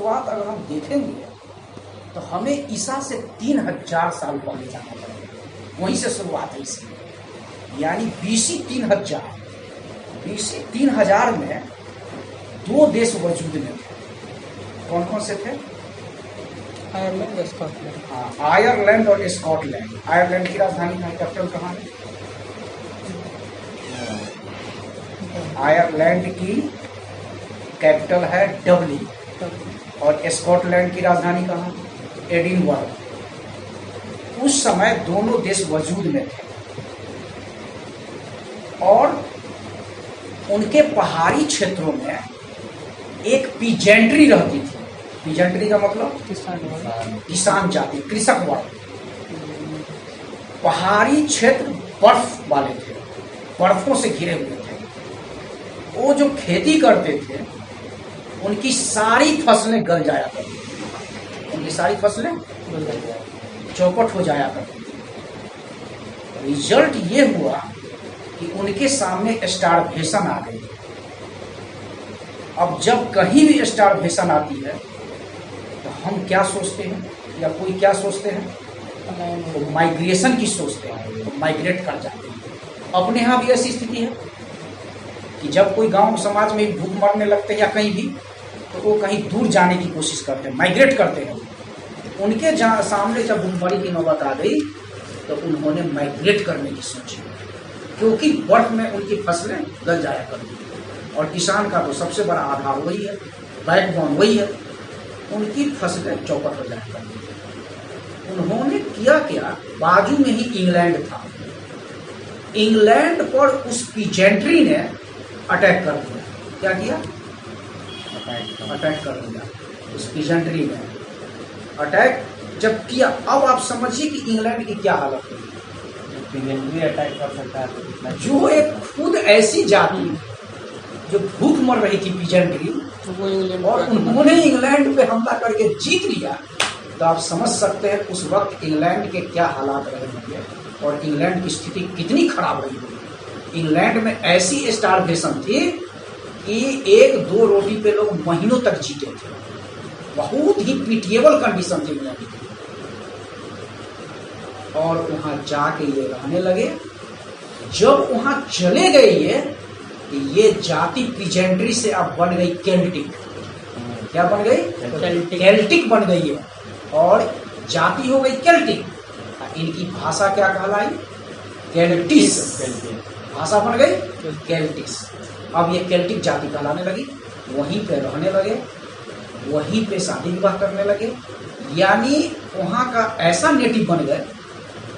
शुरुआत अगर हम देखेंगे तो हमें ईसा से 3000 साल पहले जाना पड़ेगा, वहीं से शुरुआत है इसकी। यानी BC 3000, BC 3000 में 2 देश वजूद में थे। कौन कौन से थे? आयरलैंड और स्कॉटलैंड। हाँ, आयरलैंड और स्कॉटलैंड। आयरलैंड की राजधानी कहाँ, कैपिटल कहाँ है? आयरलैंड की कैपिटल है डबलिन, और स्कॉटलैंड की राजधानी कहाँ? एडिनबर्ग। उस समय दोनों देश वजूद में थे और उनके पहाड़ी क्षेत्रों में एक पीजेंट्री रहती थी। पीजेंट्री का मतलब किसान जाति, कृषक वर्ग। पहाड़ी क्षेत्र बर्फ वाले थे, बर्फों से घिरे हुए थे। वो जो खेती करते थे उनकी सारी फसलें गल जाया करती थी, उनकी सारी फसलें चौपट हो जाया करती थी। रिजल्ट ये हुआ कि उनके सामने स्टारवेशन आ गई। अब जब कहीं भी स्टारवेशन आती है तो हम क्या सोचते हैं, या कोई क्या सोचते हैं? तो माइग्रेशन की सोचते हैं, तो माइग्रेट कर जाते हैं। अपने यहाँ भी ऐसी स्थिति है कि जब कोई गांव समाज में भूख मरने लगते हैं या कहीं भी, तो वो कहीं दूर जाने की कोशिश करते हैं, माइग्रेट करते हैं। उनके सामने जब भूखमरी की नौबत आ गई तो उन्होंने माइग्रेट करने की सोची, क्योंकि बर्फ में उनकी फसलें गल जाया करती थी और किसान का तो सबसे बड़ा आधार वही है, बैकबोन वही है। उनकी फसलें चौपट हो जाया करती थी। उन्होंने किया क्या, बाजू में ही इंग्लैंड था, इंग्लैंड पर उस पीजेंट्री ने अटैक कर दिया। क्या किया? अटैक कर दिया। उस पीजेंट्री ने अटैक जब किया, अब आप समझिए कि इंग्लैंड की क्या हालत हुई। पीजेंट्री अटैक कर सकता है, जो एक खुद ऐसी जाति जो भूख मर रही थी, पीजेंट्री, और उन्होंने इंग्लैंड पे हमला करके जीत लिया, तो आप समझ सकते हैं उस वक्त इंग्लैंड के क्या हालात रहे होंगे और इंग्लैंड की स्थिति कितनी खराब रही होगी। इंग्लैंड में ऐसी स्टारवेशन थी कि 1-2 रोटी पे लोग महीनों तक जीते थे। बहुत ही पिटिएबल कंडीशन थी इंग्लैंड की। और वहां जाके ये रहने लगे। जब वहां चले गए ये जाति पीजेंट्री से अब बन गई केल्टिक। क्या बन गई? केल्टिक बन गई है और जाति हो गई केल्टिक। इनकी भाषा क्या कहलाई? केल्टिस। भाषा बन गई केल्टिस। अब ये केल्टिक जाति कहलाने लगी, वहीं पे रहने लगे, वहीं पे शादी विवाह करने लगे। यानी वहाँ का ऐसा नेटिव बन गए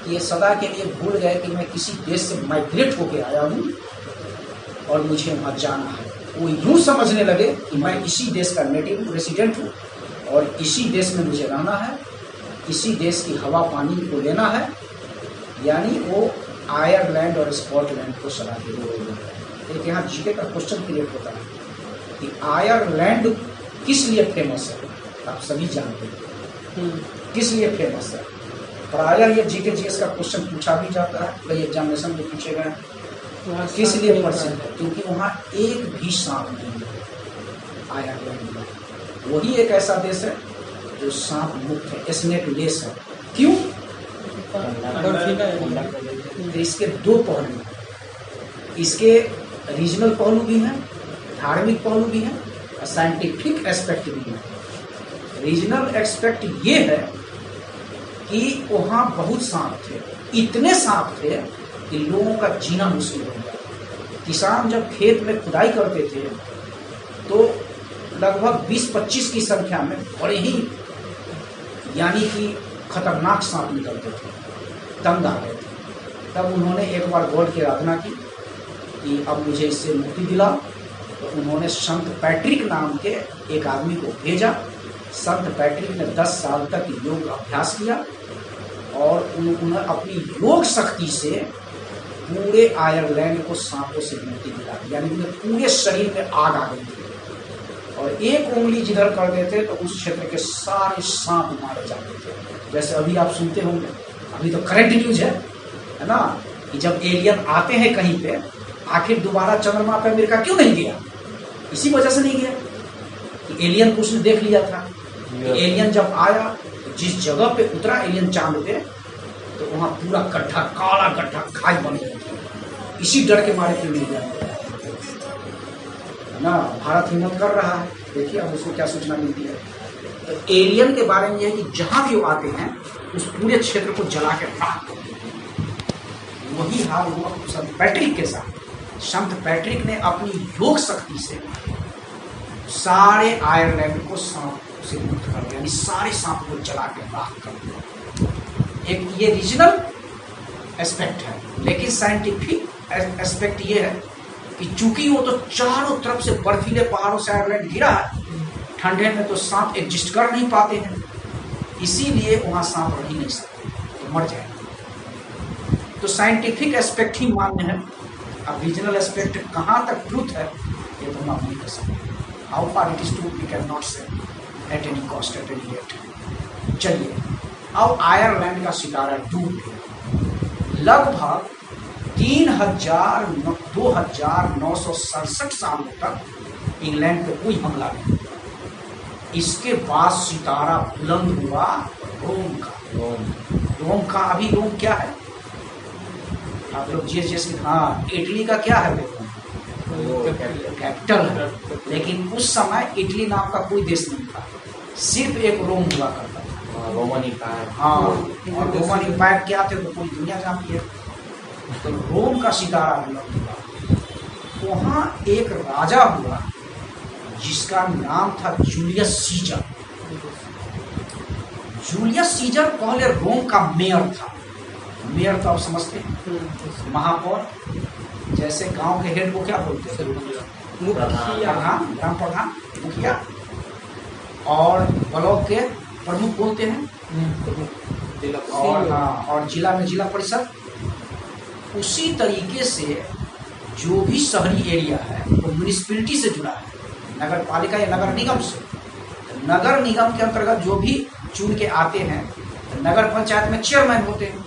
कि ये सदा के लिए भूल गए कि मैं किसी देश से माइग्रेट होके आया हूँ और मुझे वहाँ जाना है। वो यूँ समझने लगे कि मैं इसी देश का नेटिव रेसिडेंट हूँ और इसी देश में मुझे रहना है, इसी देश की हवा पानी को लेना है। यानी वो आयरलैंड और स्कॉटलैंड को सलाह दे रहे हैं। एक यहाँ जीके का क्वेश्चन क्रिएट होता है कि आयरलैंड किस लिए फेमस है? आप सभी जानते हैं किस लिए फेमस है। प्रायः ये जीके जीएस का क्वेश्चन पूछा भी जाता है, कई एग्जामिनेशन में पूछे गए। किस लिए प्रसिद्ध है? क्योंकि वहाँ एक भी सांप नहीं है आयरलैंड में। वही एक ऐसा देश है जो सांप मुक्त है, स्नेक लेस है। क्यों? तो इसके 2 पहलू हैं। इसके रीजनल पहलू भी हैं, धार्मिक पहलू भी हैं और साइंटिफिक एस्पेक्ट भी है। रीजनल एस्पेक्ट ये है कि वहाँ बहुत सांप थे, इतने सांप थे कि लोगों का जीना मुश्किल हो गया। किसान जब खेत में खुदाई करते थे तो लगभग 20-25 की संख्या में बड़े ही यानी कि खतरनाक सांप निकलते थे, तंग आ गए थे। तब उन्होंने एक बार गॉड की आराधना की कि अब मुझे इससे मुक्ति दिला। तो उन्होंने संत पैट्रिक नाम के एक आदमी को भेजा। संत पैट्रिक ने 10 साल तक योग अभ्यास किया और उन्होंने अपनी योग शक्ति से पूरे आयरलैंड को सांपों से मुक्ति दिला। यानी उन्हें पूरे शरीर में आग आ गई थी और एक उंगली जिधर कर देते तो उस क्षेत्र के सारे सांप मारे जाते थे। जैसे अभी आप सुनते होंगे, अभी तो करंट न्यूज है ना, कि जब एलियन आते हैं कहीं पे, आखिर दोबारा चंद्रमा पे अमेरिका क्यों नहीं गया? इसी वजह से नहीं गया कि एलियन को उसने देख लिया था। एलियन जब आया तो जिस जगह पे उतरा एलियन चांद पे, तो वहां पूरा गड्ढा, काला गड्ढा, खाई बन गया। इसी डर के मारे क्यों नहीं गया ना, भारत हिम्मत कर रहा है। देखिए अब उसको क्या सूचना मिलती है। तो एलियन के बारे में यह है कि जहां भी वो आते हैं उस पूरे क्षेत्र को जला के राख कर देते हैं। वही हाल हुआ संत पैट्रिक के साथ। संत पैट्रिक ने अपनी योग शक्ति से सारे आयरलैंड को सांप से मुक्त कर दिया, यानी सारे सांप को जला के राख कर दिया। एक ये रीजनल एस्पेक्ट है, लेकिन साइंटिफिक एस्पेक्ट ये है कि चूंकि वो तो चारों तरफ से बर्फीले पहाड़ों से आयरलैंड घिरा है, ठंडे में तो सांप एग्जिस्ट कर नहीं पाते हैं, इसीलिए वहां सांप रह ही नहीं सकते, तो मर जाएंगे। तो साइंटिफिक एस्पेक्ट ही मान्य है। अब रीजनल एस्पेक्ट कहाँ तक ट्रूथ है ये तो हम आप नहीं कर सकते। How far it is true we can not say at any cost, at any rate. चलिए अब आयरलैंड का सितारा डूब गया। लगभग 2967 सालों तक इंग्लैंड पे कोई हमला नहीं। इसके बाद सितारा बुलंद हुआ रोम का। रोम का अभी रोम क्या है आप लोग जीएस हाँ, इटली का क्या है कैपिटल है, लेकिन उस समय इटली नाम का कोई देश नहीं था, सिर्फ एक रोम हुआ करता था, रोमन इम्पायर। हाँ, और रोमन इम्पायर क्या थे तो पूरी दुनिया जानती है। तो रोम का सितारा बुलंद हुआ। वहाँ एक राजा हुआ जिसका नाम था जूलियस सीजर। जूलियस सीजर पहले रोम का मेयर था। मेयर तो आप समझते हैं, महापौर, जैसे गांव के हेड को क्या बोलते हैं, प्रधान, ग्राम प्रधान, मुखिया, और ब्लॉक के प्रमुख बोलते हैं, और हाँ, और जिला में जिला परिषद। उसी तरीके से जो भी शहरी एरिया है वो म्यूनिसिपैलिटी से जुड़ा है, नगर पालिका या नगर निगम से। नगर निगम के अंतर्गत जो भी चुन के आते हैं, नगर पंचायत में चेयरमैन होते हैं,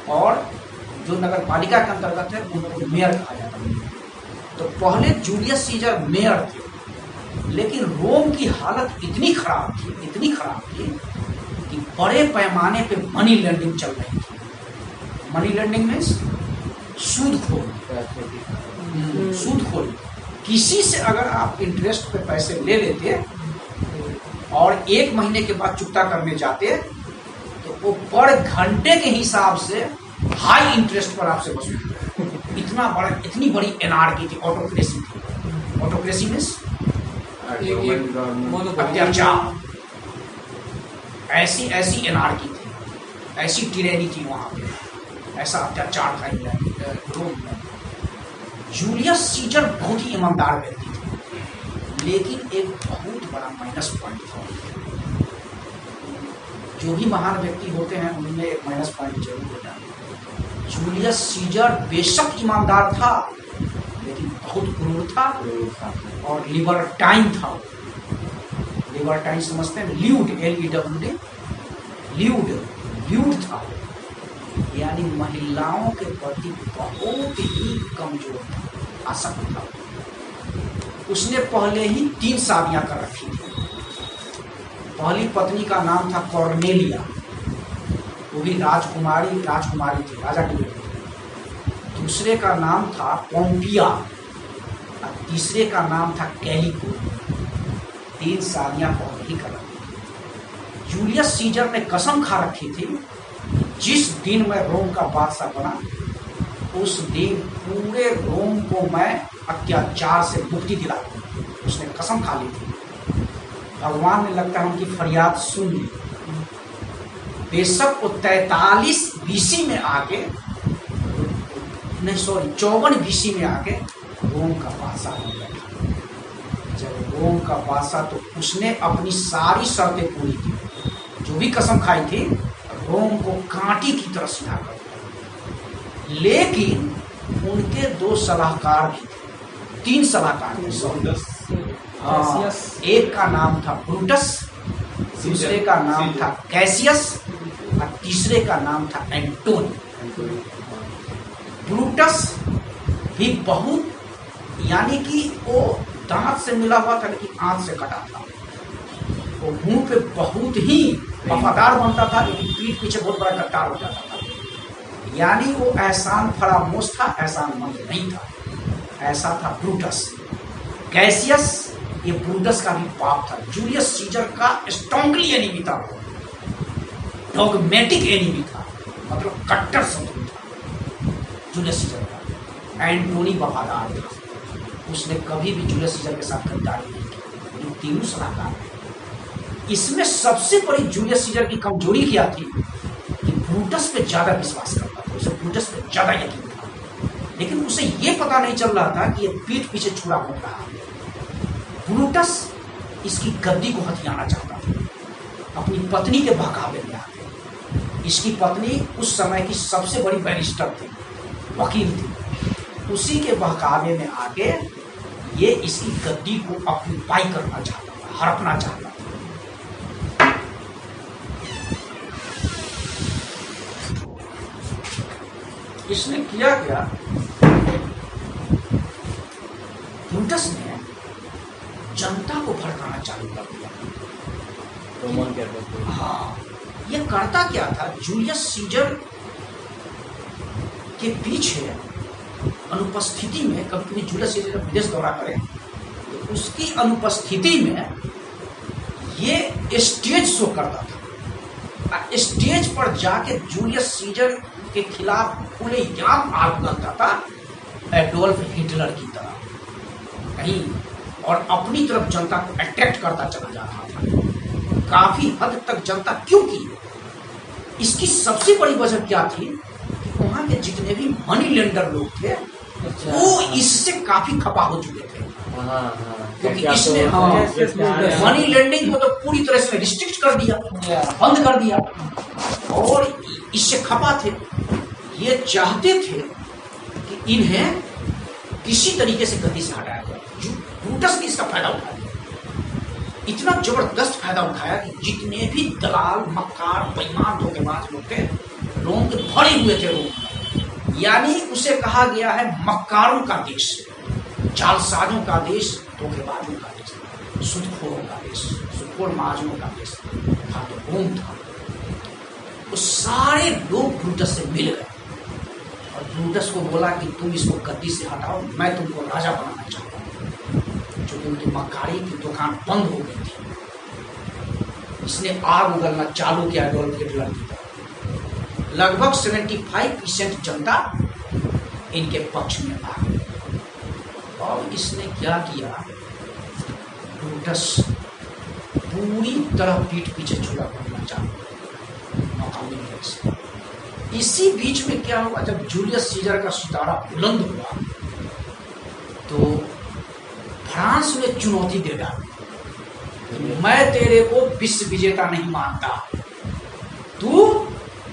और जो नगर पालिका के अंतर्गत है उनको मेयर कहा जाता है। तो पहले जूलियस सीजर मेयर थे, लेकिन रोम की हालत इतनी खराब थी कि बड़े पैमाने पे मनी लैंडिंग चल रही थी। मनी लैंडिंग मीन्स सूदखोरी। किसी से अगर आप इंटरेस्ट पे पैसे ले लेते और 1 महीने के बाद चुकता करने जाते तो वो पर घंटे के हिसाब से हाई इंटरेस्ट पर आपसे वसूलते। इतनी बड़ी एनार्की थी, ऑटोक्रेसी थी। ऑटोक्रेसी मीन्स अत्याचार। ऐसी एनार्की थी, ऐसी टिरेनी थी वहां पे, ऐसा अत्याचार था रोम में। जूलियस सीजर बहुत ही ईमानदार व्यक्ति थे, लेकिन एक बहुत बड़ा माइनस पॉइंट था। जो भी महान व्यक्ति होते हैं उनमें एक माइनस पॉइंट जरूर होता है। जूलियस सीजर बेशक ईमानदार था, लेकिन बहुत क्रूर था और लिबर्टाइन था। लिबर्टाइन समझते हैं, ल्यूड, LEWD, ल्यूड था, यानी महिलाओं के प्रति बहुत ही कमजोर था, आसक्त था। उसने पहले ही 3 शादियां कर रखी थी। पहली पत्नी का नाम था कॉर्नेलिया, वो भी राजकुमारी थी, राजा की बेटी। दूसरे का नाम था पोम्पिया और तीसरे का नाम था कैलिको। 3 शादियां पहले ही कर रखी थी। जूलियस सीजर ने कसम खा रखी थी, जिस दिन मैं रोम का बादशाह बना उस दिन पूरे रोम को मैं अत्याचार से मुक्ति दिला दूंगा। उसने कसम खा ली थी। भगवान ने लगता है उनकी फरियाद सुन ली। बेशक वो 43 BC में आके, नहीं सॉरी 54 BC में आके रोम का बादशाह हो बैठा। जब रोम का बादशाह, तो उसने अपनी सारी शर्तें पूरी की, जो भी कसम खाई थी रोम को कांटी की तरह सीधा कर दिया। लेकिन उनके 2 सलाहकार भी थे, 3 सलाहकार थे। हाँ, एक का नाम था ब्रूटस, दूसरे का नाम था कैसियस और तीसरे का नाम था एंटोनी। ब्रूटस भी बहुत, यानी कि वो दांत से मिला हुआ था लेकिन आंख से कटा था। वो मुंह पे बहुत ही वफादार बनता था, लेकिन पीठ पीछे बहुत बड़ा गद्दार हो जाता था। यानी वो एहसान फरामोश था, एहसानमंद नहीं था। ऐसा था ब्रूटस। कैसियस ये ब्रूटस का भी बाप था, जूलियस सीजर का स्ट्रांगली एनिमी था, डॉगमेटिक एनिमी था, मतलब कट्टर शत्रु था जूलियस सीजर का। एंटोनी वफादार था, उसने कभी भी जूलियस सीजर के साथ गद्दारी नहीं की। ये तीनों सलाहकार हैं। इसमें सबसे बड़ी जूलियस सीजर की कमजोरी क्या थी कि ब्रूटस पे ज्यादा विश्वास करता था, उसे ब्रूटस पे ज्यादा यकीन था, लेकिन उसे ये पता नहीं चल रहा था कि ये पीठ पीछे छुरा घूम रहा है। ब्रूटस इसकी गद्दी को हथियाना चाहता था अपनी पत्नी के बहकावे में आके। इसकी पत्नी उस समय की सबसे बड़ी बैरिस्टर थी, वकील थी। उसी के बहकावे में आके ये इसकी गद्दी को ऑक्यूपाई करना चाहता था, हड़पना चाहता था। इसने किया क्या, ब्रूटस ने जनता को भड़काना चालू कर दिया। Roman Catholic. हाँ, ये करता क्या था, जूलियस सीजर के पीछे अनुपस्थिति में, कभी कभी जूलियस सीजर जब विदेश दौरा करे तो उसकी अनुपस्थिति में ये स्टेज शो करता था। स्टेज पर जाके जूलियस सीजर के खिलाफ खुलेआम आग लगता था, एडोल्फ हिटलर की तरह कहीं, और अपनी तरफ जनता को अट्रैक्ट करता चला जा रहा था। काफी हद तक जनता क्यों की, इसकी सबसे बड़ी वजह क्या थी कि वहां के जितने भी मनी लेंडर लोग थे वो इससे काफी खपा हो चुके थे। क्योंकि इसने मनी लेंडिंग को तो पूरी तरह से रिस्ट्रिक्ट कर दिया, बंद कर दिया, और इससे खपा थे। ये चाहते थे कि इन्हें किसी तरीके से गद्दी से हटाया जाए। ब्रूटस ने इसका फायदा उठाया, इतना जबरदस्त फायदा उठाया कि जितने भी दलाल, मक्कार, बेईमान, धोखेबाज लोग थे, रोम के भरे हुए थे रोम। यानी उसे कहा गया है मक्कारों का देश, जालसाजों का देश, धोखेबाजों का देश, सुदखोरों का देश, सुदखोर महाजनों का देश था, तो रोम था। वो सारे लोग ब्रूटस से मिल गए और ब्रूटस को बोला कि तुम इसको गद्दी से हटाओ, मैं तुमको राजा बनाना चाहता हूँ। क्योंकि उनकी मक्कारी की दुकान बंद हो गई थी। इसने आग उगलना चालू किया एडोल्फ हिटलर की तरफ। लगभग 75% जनता इनके पक्ष में आ गई। और इसने क्या किया, ब्रूटस पूरी तरह पीठ पीछे छुरा करना चालू, मौका मिल गया इसे। इसी बीच में क्या हुआ, जब जूलियस सीजर का सितारा बुलंद हुआ तो फ्रांस ने चुनौती दे डाली, मैं तेरे को विश्व विजेता नहीं मानता, तू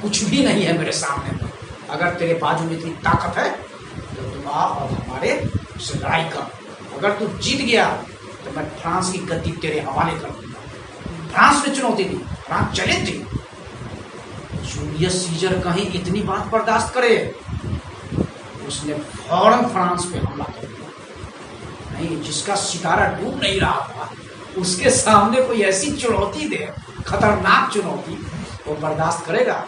कुछ भी नहीं है मेरे सामने, अगर तेरे बाजू में इतनी ताकत है तो तुम आ और हमारे से लड़ाई कर, अगर तू जीत गया तो मैं फ्रांस की गद्दी तेरे हवाले कर दूंगा। फ्रांस ने चुनौती दी, फ्रांस चले थे। जूलियस सीजर कहीं इतनी बात बर्दाश्त करे, उसने फौरन फ्रांस पे हमला कर दिया। नहीं, जिसका सितारा डूब नहीं रहा था उसके सामने कोई ऐसी चुनौती दे, खतरनाक चुनौती, वो बर्दाश्त करेगा।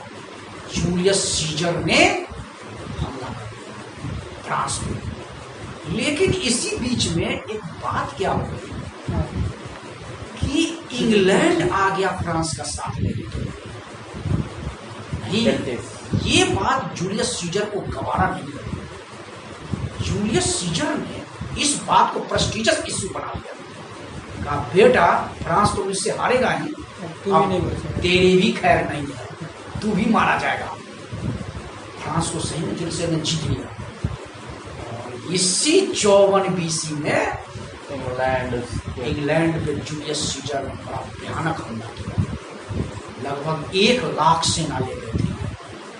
जूलियस सीजर ने हमला कर दिया फ्रांस पे। लेकिन इसी बीच में एक बात क्या हो गई कि इंग्लैंड आ गया फ्रांस का साथ लेने के लिए। नहीं, ये बात जूलियस सीजर को गवारा नहीं लगी। जूलियस सीजर ने इस बात को प्रेस्टिजियस इश्यू बना लिया, कहा बेटा फ्रांस तो मुझसे हारेगा ही, तेरी भी खैर नहीं है, तू भी मारा जाएगा। फ्रांस को सही में जूलियस ने जीत लिया। और इसी 54 BC में इंग्लैंड पे जूलियस सीजर ने बड़ा भयानक हमला किया। लगभग 1 लाख सेना ले गए थे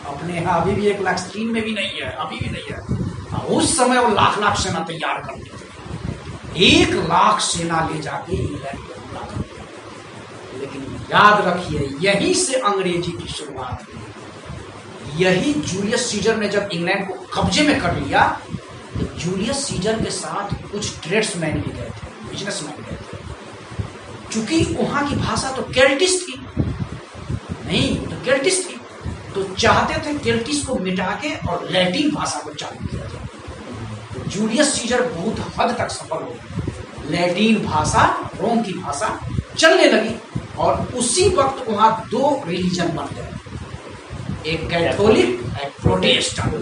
अपने यहाँ। अभी भी 1 लाख चीन में भी नहीं है, अभी भी नहीं है। उस समय वो लाख सेना तैयार करते थे। 1 लाख सेना ले जाके इंग्लैंड पे हमला कर दिया। लेकिन याद रखिए, यहीं से अंग्रेजी की शुरुआत हुई। यही जूलियस सीजर ने जब इंग्लैंड को कब्जे में कर लिया तो जूलियस सीजर के साथ कुछ ट्रेड्समैन भी गए थे, बिजनेसमैन गए थे। चूंकि वहां की भाषा तो केल्टिस थी, नहीं तो केल्टिस थी, तो चाहते थे केल्टिस को मिटा के और लैटिन भाषा को चालू किया जाए। तो जूलियस सीजर बहुत हद तक सफल हो गए, लैटिन भाषा, रोम की भाषा चलने लगी, और उसी वक्त वहां दो रिलीजन बन गए, एक कैथोलिक, एक प्रोटेस्टेंट।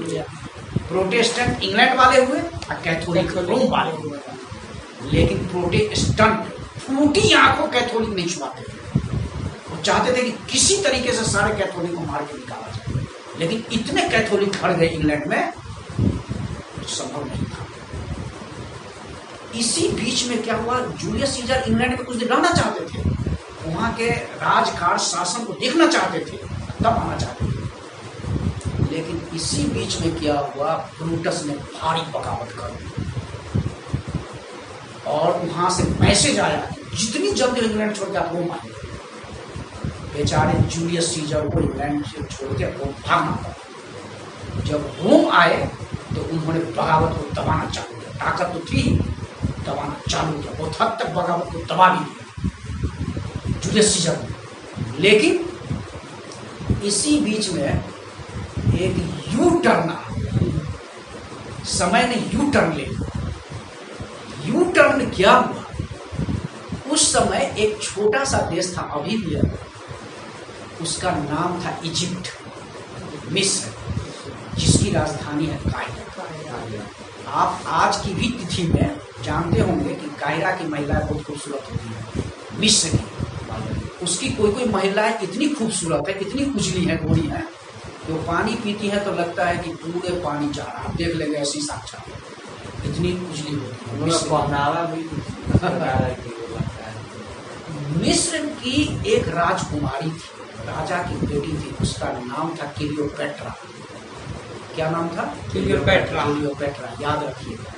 प्रोटेस्टेंट इंग्लैंड वाले हुए और कैथोलिक रोम वाले हुए। लेकिन प्रोटेस्टेंट फूटी आंखों कैथोलिक नहीं छुपाते थे, वो चाहते थे कि किसी तरीके से सारे कैथोलिक को मार के निकाला जाए। लेकिन इतने कैथोलिक भर गए इंग्लैंड में तो संभव नहीं था। इसी बीच में क्या हुआ, जूलियस सीजर इंग्लैंड में कुछ दिन रहना चाहते थे, वहां के राजकाज शासन को देखना चाहते थे, तब आना चाहते थे। लेकिन इसी बीच में क्या हुआ, ब्रूटस ने भारी बगावत कर दी और वहां से मैसेज आया जितनी जल्दी इंग्लैंड छोड़ के आप रोम आए। बेचारे जूलियस सीजर को इंग्लैंड से छोड़ के रोम भागना पड़ा। जब रोम आए तो उन्होंने बगावत को दबाना चालू किया, ताकत तो थी, दबाना चालू किया, बहुत हद तक बगावत को दबा भी दिया जूलियस सीजर ने। लेकिन इसी बीच में एक यू टर्न आ गया, समय ने यू टर्न ले लिया। यू टर्न क्या हुआ, उस समय एक छोटा सा देश था, अभी भी है, उसका नाम था इजिप्ट, मिस्र, जिसकी राजधानी है कायरा। आप आज की भी तिथि में जानते होंगे कि कायरा की महिलाएं बहुत खूबसूरत होती है। मिस्र की उसकी कोई कोई महिलाएं इतनी खूबसूरत है, इतनी उजली है, गोरी है, जो पानी पीती है तो लगता है कि पूरे पानी जा रहा है। आप देख लेंगे ऐसी साक्षात, इतनी उजली होती है। पहनावा भी मिस्र की एक राजकुमारी थी, राजा की बेटी थी, उसका नाम था क्लियोपेट्रा। क्या नाम था? क्लियोपेट्रा। क्लियोपेट्रा, याद रखिएगा।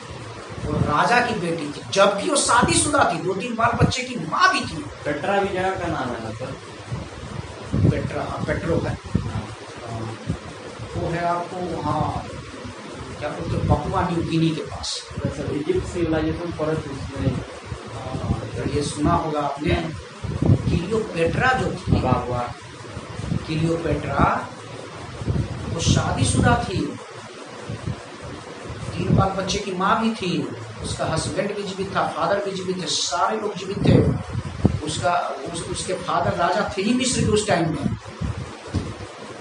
वो राजा की बेटी थी, जबकि वो शादीशुदा थी, 2-3 बाल बच्चे की माँ भी थी। पेट्रा भी जगह का नाम है ना सर? पेट्रा, पेट्रो है, वो है आपको वहाँ क्या बोलते हैं, पपुआ न्यू गिनी के पास। सर इजिप्ट सिविलाइजेशन परत उसमें अगर ये सुना होगा आपने, क्लियोपेट्रा जो थी, क्लियोपेट्रा वो शादीशुदा थी, 3 बाल बच्चे की माँ भी थी, उसका हस्बैंड भी जीवित था, फादर भी जीवित थे, सारे लोग जीवित थे। उसके फादर राजा थे ही मिस्र के उस टाइम में,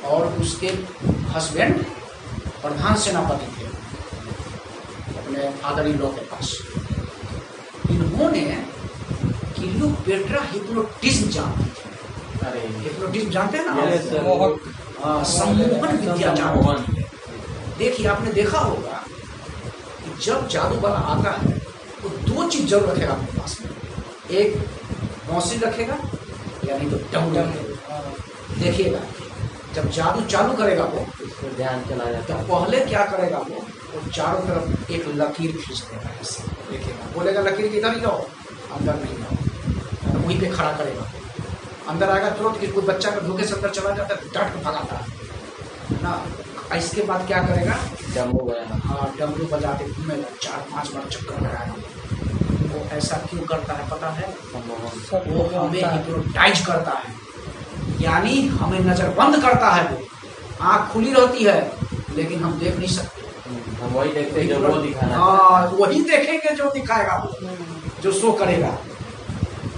और उसके हस्बैंड प्रधान सेनापति थे अपने फादर इन लॉ के पास। इन्होंने क्लियोपेट्रा हिप्नोटिज्म जानती थी। अरे हिप्नोटिज्म जानते हैं ना? सम्मोहन विद्या जानती है। देखिए, आपने देखा होगा कि जब जादू वाला आता है तो 2 चीज जरूर रखेगा अपने पास में, एक बांसुरी रखेगा, यानी तो डमरू रखेगा। देखिएगा, जब जादू चालू करेगा वो, उसको ध्यान चला जाता तो है। पहले क्या करेगा वो चारों तरफ एक लकीर खींच देगा ऐसे। देखिएगा, बोलेगा लकीर किधर ही जाओ, अंदर नहीं जाओ, वहीं पे खड़ा करेगा। अंदर आएगा तुरंत, कि कोई बच्चा का धोखे से अंदर चला जाता है तो डांट के भगाता है ना। इसके बाद क्या करेगा, डमरू बजाना। हाँ, डमरू बजाते घूमेगा, 4-5 बार चक्कर लगाएगा। वो ऐसा क्यों करता है पता है? सम्मोहन। वो हमें हिप्नोटाइज करता है, यानी हमें नजरबंद करता है। वो आँख खुली रहती है लेकिन हम देख नहीं सकते। हम वही देखते हैं जो वो दिखाना। हाँ, वही देखेंगे जो दिखाएगा वो, जो शो करेगा।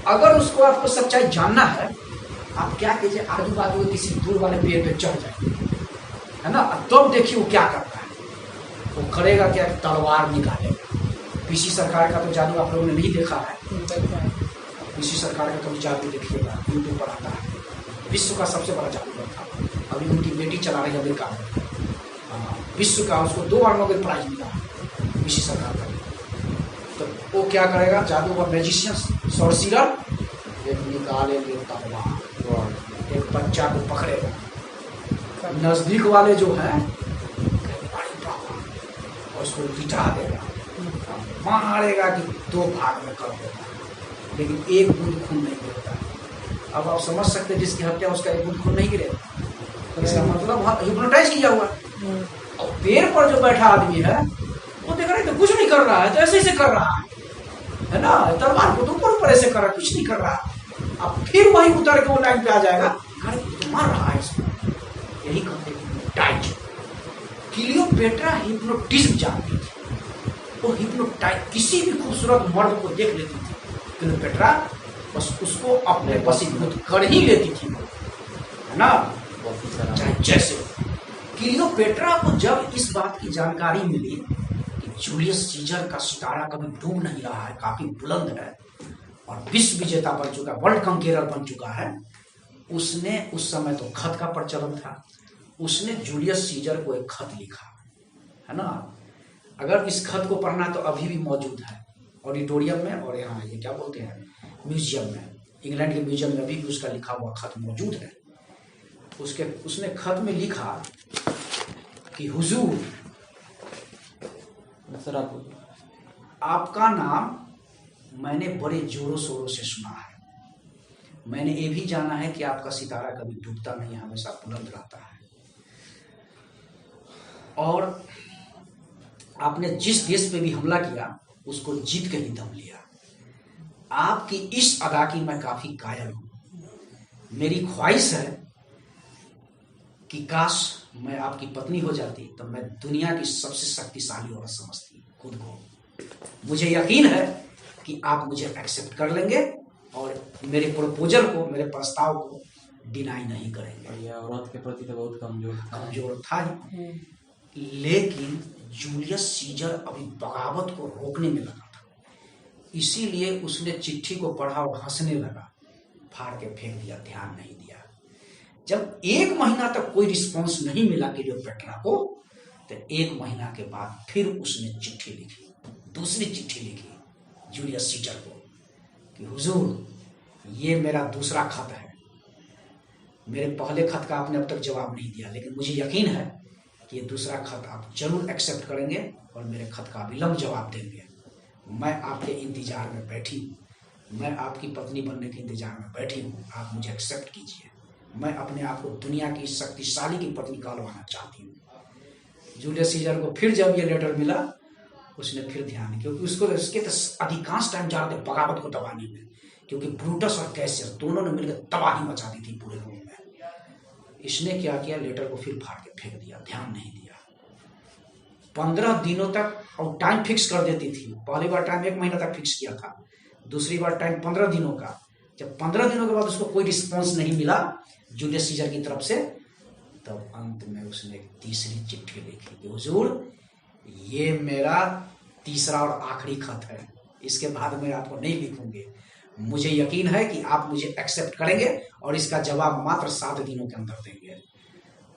अगर उसको आपको सच्चाई जानना है, आप क्या कीजिए, आजू बाजू किसी दूर वाले पेड़ पे चढ़ जाए, है ना, तब देखिए वो क्या करता है। वो करेगा क्या, तलवार निकालेगा। पीसी सरकार का तो जादू आप लोगों ने नहीं देखा है। पीसी सरकार का कभी जादू देखिएगा, यूट्यूब पर आता है। विश्व का सबसे बड़ा जादूगर था, अभी उनकी बेटी चला रही है अमेरिका में। विश्व का, उसको 2 बार नोबेल प्राइज मिला पीसी सरकार का। तो वो क्या करेगा, जादूगर, मैजिशियन, सॉर्सियर, एक निकालेंगे तलवार, एक बच्चा को पकड़ेगा, नजदीक वाले जो है और उसको लिटा देगा, मारेगा कि 2 भाग में कर देगा, लेकिन एक बूंद खून नहीं गिरता। अब आप समझ सकते हैं, जिसकी हत्या उसका एक बूंद खून नहीं गिरेगा, तो इसका मतलब हिप्नोटाइज किया हुआ। और पेड़ पर जो बैठा आदमी है वो देख रहा है तो कुछ नहीं कर रहा है, तो ऐसे ऐसे कर रहा है ना, तलवार को तो ऊपर ऊपर ऐसे कर रहा है, कुछ नहीं कर रहा है। अब फिर वही उतर के वो लाइन पे आ जाएगा, अरे तो मर रहा है इसको, यही कहते हैं टाइट। क्लियोपेट्रा हिप्नोटिज्म जानती थी, वो हिप्नोटाइज किसी भी खूबसूरत मर्द को देख लेती थी क्लियोपेट्रा, बस उसको अपने वशीभूत कर ही लेती थी, है ना, चाहे जैसे। क्लियोपेट्रा को जब इस बात की जानकारी मिली कि जूलियस सीजर का सितारा कभी डूब नहीं रहा है, काफी बुलंद है और विश्व विजेता बन चुका, वर्ल्ड कंकेरर बन चुका है, उसने, उस समय तो खत का प्रचलन था, उसने जूलियस सीजर को एक खत लिखा, है ना। अगर इस खत को पढ़ना तो अभी भी मौजूद है ऑडिटोरियम में, और यहाँ ये क्या बोलते हैं म्यूजियम में, इंग्लैंड के म्यूजियम में अभी भी उसका लिखा हुआ खत मौजूद है। उसने खत में लिखा कि हुजूर, आपका नाम मैंने बड़े जोरों शोरों से सुना है, मैंने ये भी जाना है कि आपका सितारा कभी डूबता नहीं है, हमेशा बुलंद रहता है, और आपने जिस देश पे भी हमला किया उसको जीत के ही दम लिया। आपकी इस अदा की मैं काफी कायल हूं, मेरी ख्वाहिश है कि काश मैं आपकी पत्नी हो जाती तो मैं दुनिया की सबसे शक्तिशाली औरत समझती खुद को। मुझे यकीन है कि आप मुझे एक्सेप्ट कर लेंगे और मेरे प्रपोजल को, मेरे प्रस्ताव को डिनाई नहीं करेंगे। ये औरत के प्रति तो बहुत कमजोर था ही, लेकिन जूलियस सीजर अभी बगावत को रोकने में लगा था, इसीलिए उसने चिट्ठी को पढ़ा और हंसने लगा, फाड़ के फेंक दिया, ध्यान नहीं दिया। जब 1 महीना तक कोई रिस्पॉन्स नहीं मिला क्लियोपेट्रा को, तो 1 महीना के बाद फिर उसने चिट्ठी लिखी, दूसरी चिट्ठी लिखी जूलियस सीजर को कि हुजूर, ये मेरा दूसरा खत है, मेरे पहले खत का आपने अब तक जवाब नहीं दिया, लेकिन मुझे यकीन है कि ये दूसरा खत आप जरूर एक्सेप्ट करेंगे और मेरे खत का विलंब जवाब देंगे। मैं आपके इंतजार में बैठी हूँ, मैं आपकी पत्नी बनने के इंतजार में बैठी हूँ, आप मुझे एक्सेप्ट कीजिए, मैं अपने आप को दुनिया की शक्तिशाली की पत्नी कहलवाना चाहती हूँ। जूलियस सीजर को फिर जब ये लेटर मिला, उसने फिर ध्यान, क्योंकि उसके तो अधिकांश टाइम जा रहे थे बगावत को दबाने में, क्योंकि ब्रूटस और कैसियस दोनों ने मिलकर तबाही मचा दी थी पूरे रोम में। इसने क्या किया, लेटर को फिर फाड़ के फेंक दिया, ध्यान नहीं दिया। 15 दिनों तक और टाइम फिक्स कर देती थी, पहली बार टाइम 1 महीना तक फिक्स किया था, दूसरी बार टाइम 15 दिनों का। जब 15 दिनों के बाद उसको कोई रिस्पॉन्स नहीं मिला जूलियस सीजर की तरफ से, तब अंत में उसने एक तीसरी चिट्ठी लिखी कि हुजूर, ये मेरा तीसरा और आखिरी खत है, इसके बाद मैं आपको नहीं लिखूंगी, मुझे यकीन है कि आप मुझे एक्सेप्ट करेंगे और इसका जवाब मात्र 7 दिनों के अंदर देंगे।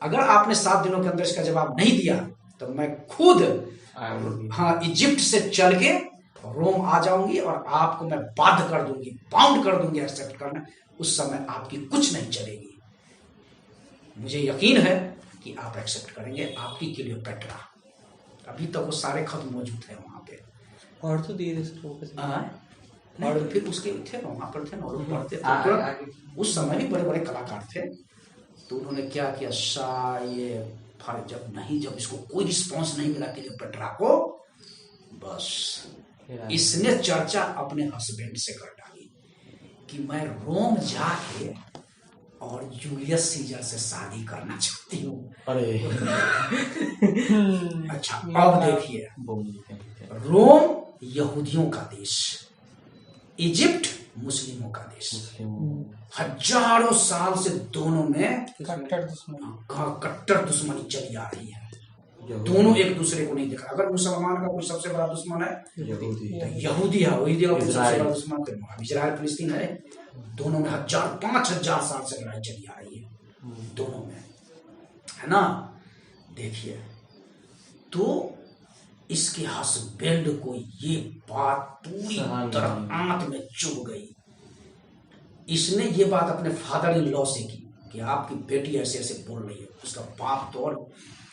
अगर आपने 7 दिनों के अंदर इसका जवाब नहीं दिया तो मैं खुद इजिप्ट से चल के रोम आ जाऊंगी और आपको मैं बाध्य कर दूंगी, बाउंड कर दूंगी एक्सेप्ट करना। उस समय आपकी कुछ नहीं चलेगी। मुझे यकीन है कि आप एक्सेप्ट करेंगे, आपकी क्लियोपेट्रा। अभी तक वो सारे खत मौजूद है वहां पे, और तो दिए थे और फिर उसके थे ना वहां पर थे ना, और पढ़ते थे। उस समय भी बड़े बड़े कलाकार थे, तो उन्होंने क्या किया, जब इसको कोई रिस्पॉन्स नहीं मिला क्लियोपेट्रा को, बस इसने चर्चा अपने हस्बैंड से कर डाली कि मैं रोम जाके और जूलियस सीजर से शादी करना चाहती हूँ। अरे अच्छा, अब देखिए, रोम यहूदियों का देश, इजिप्ट मुस्लिमों का देश, हजारों साल से दोनों में कट्टर दुश्मनी चली आ रही है। दोनों एक दूसरे को नहीं देखा। अगर मुसलमान का कोई सबसे बड़ा दुश्मन है तो यहूदी है, वही सबसे बड़ा दुश्मन तो इजराइल फिलिस्तीन है। दोनों में 5,000 साल से लड़ाई चली आ रही है दोनों में, है ना। देखिए, तो इसके हस्बैंड को ये बात पूरी तरह आंत में चुभ गई। इसने ये बात अपने फादर इन लॉ से की कि आपकी बेटी ऐसे ऐसे बोल रही है। उसका बाप तो और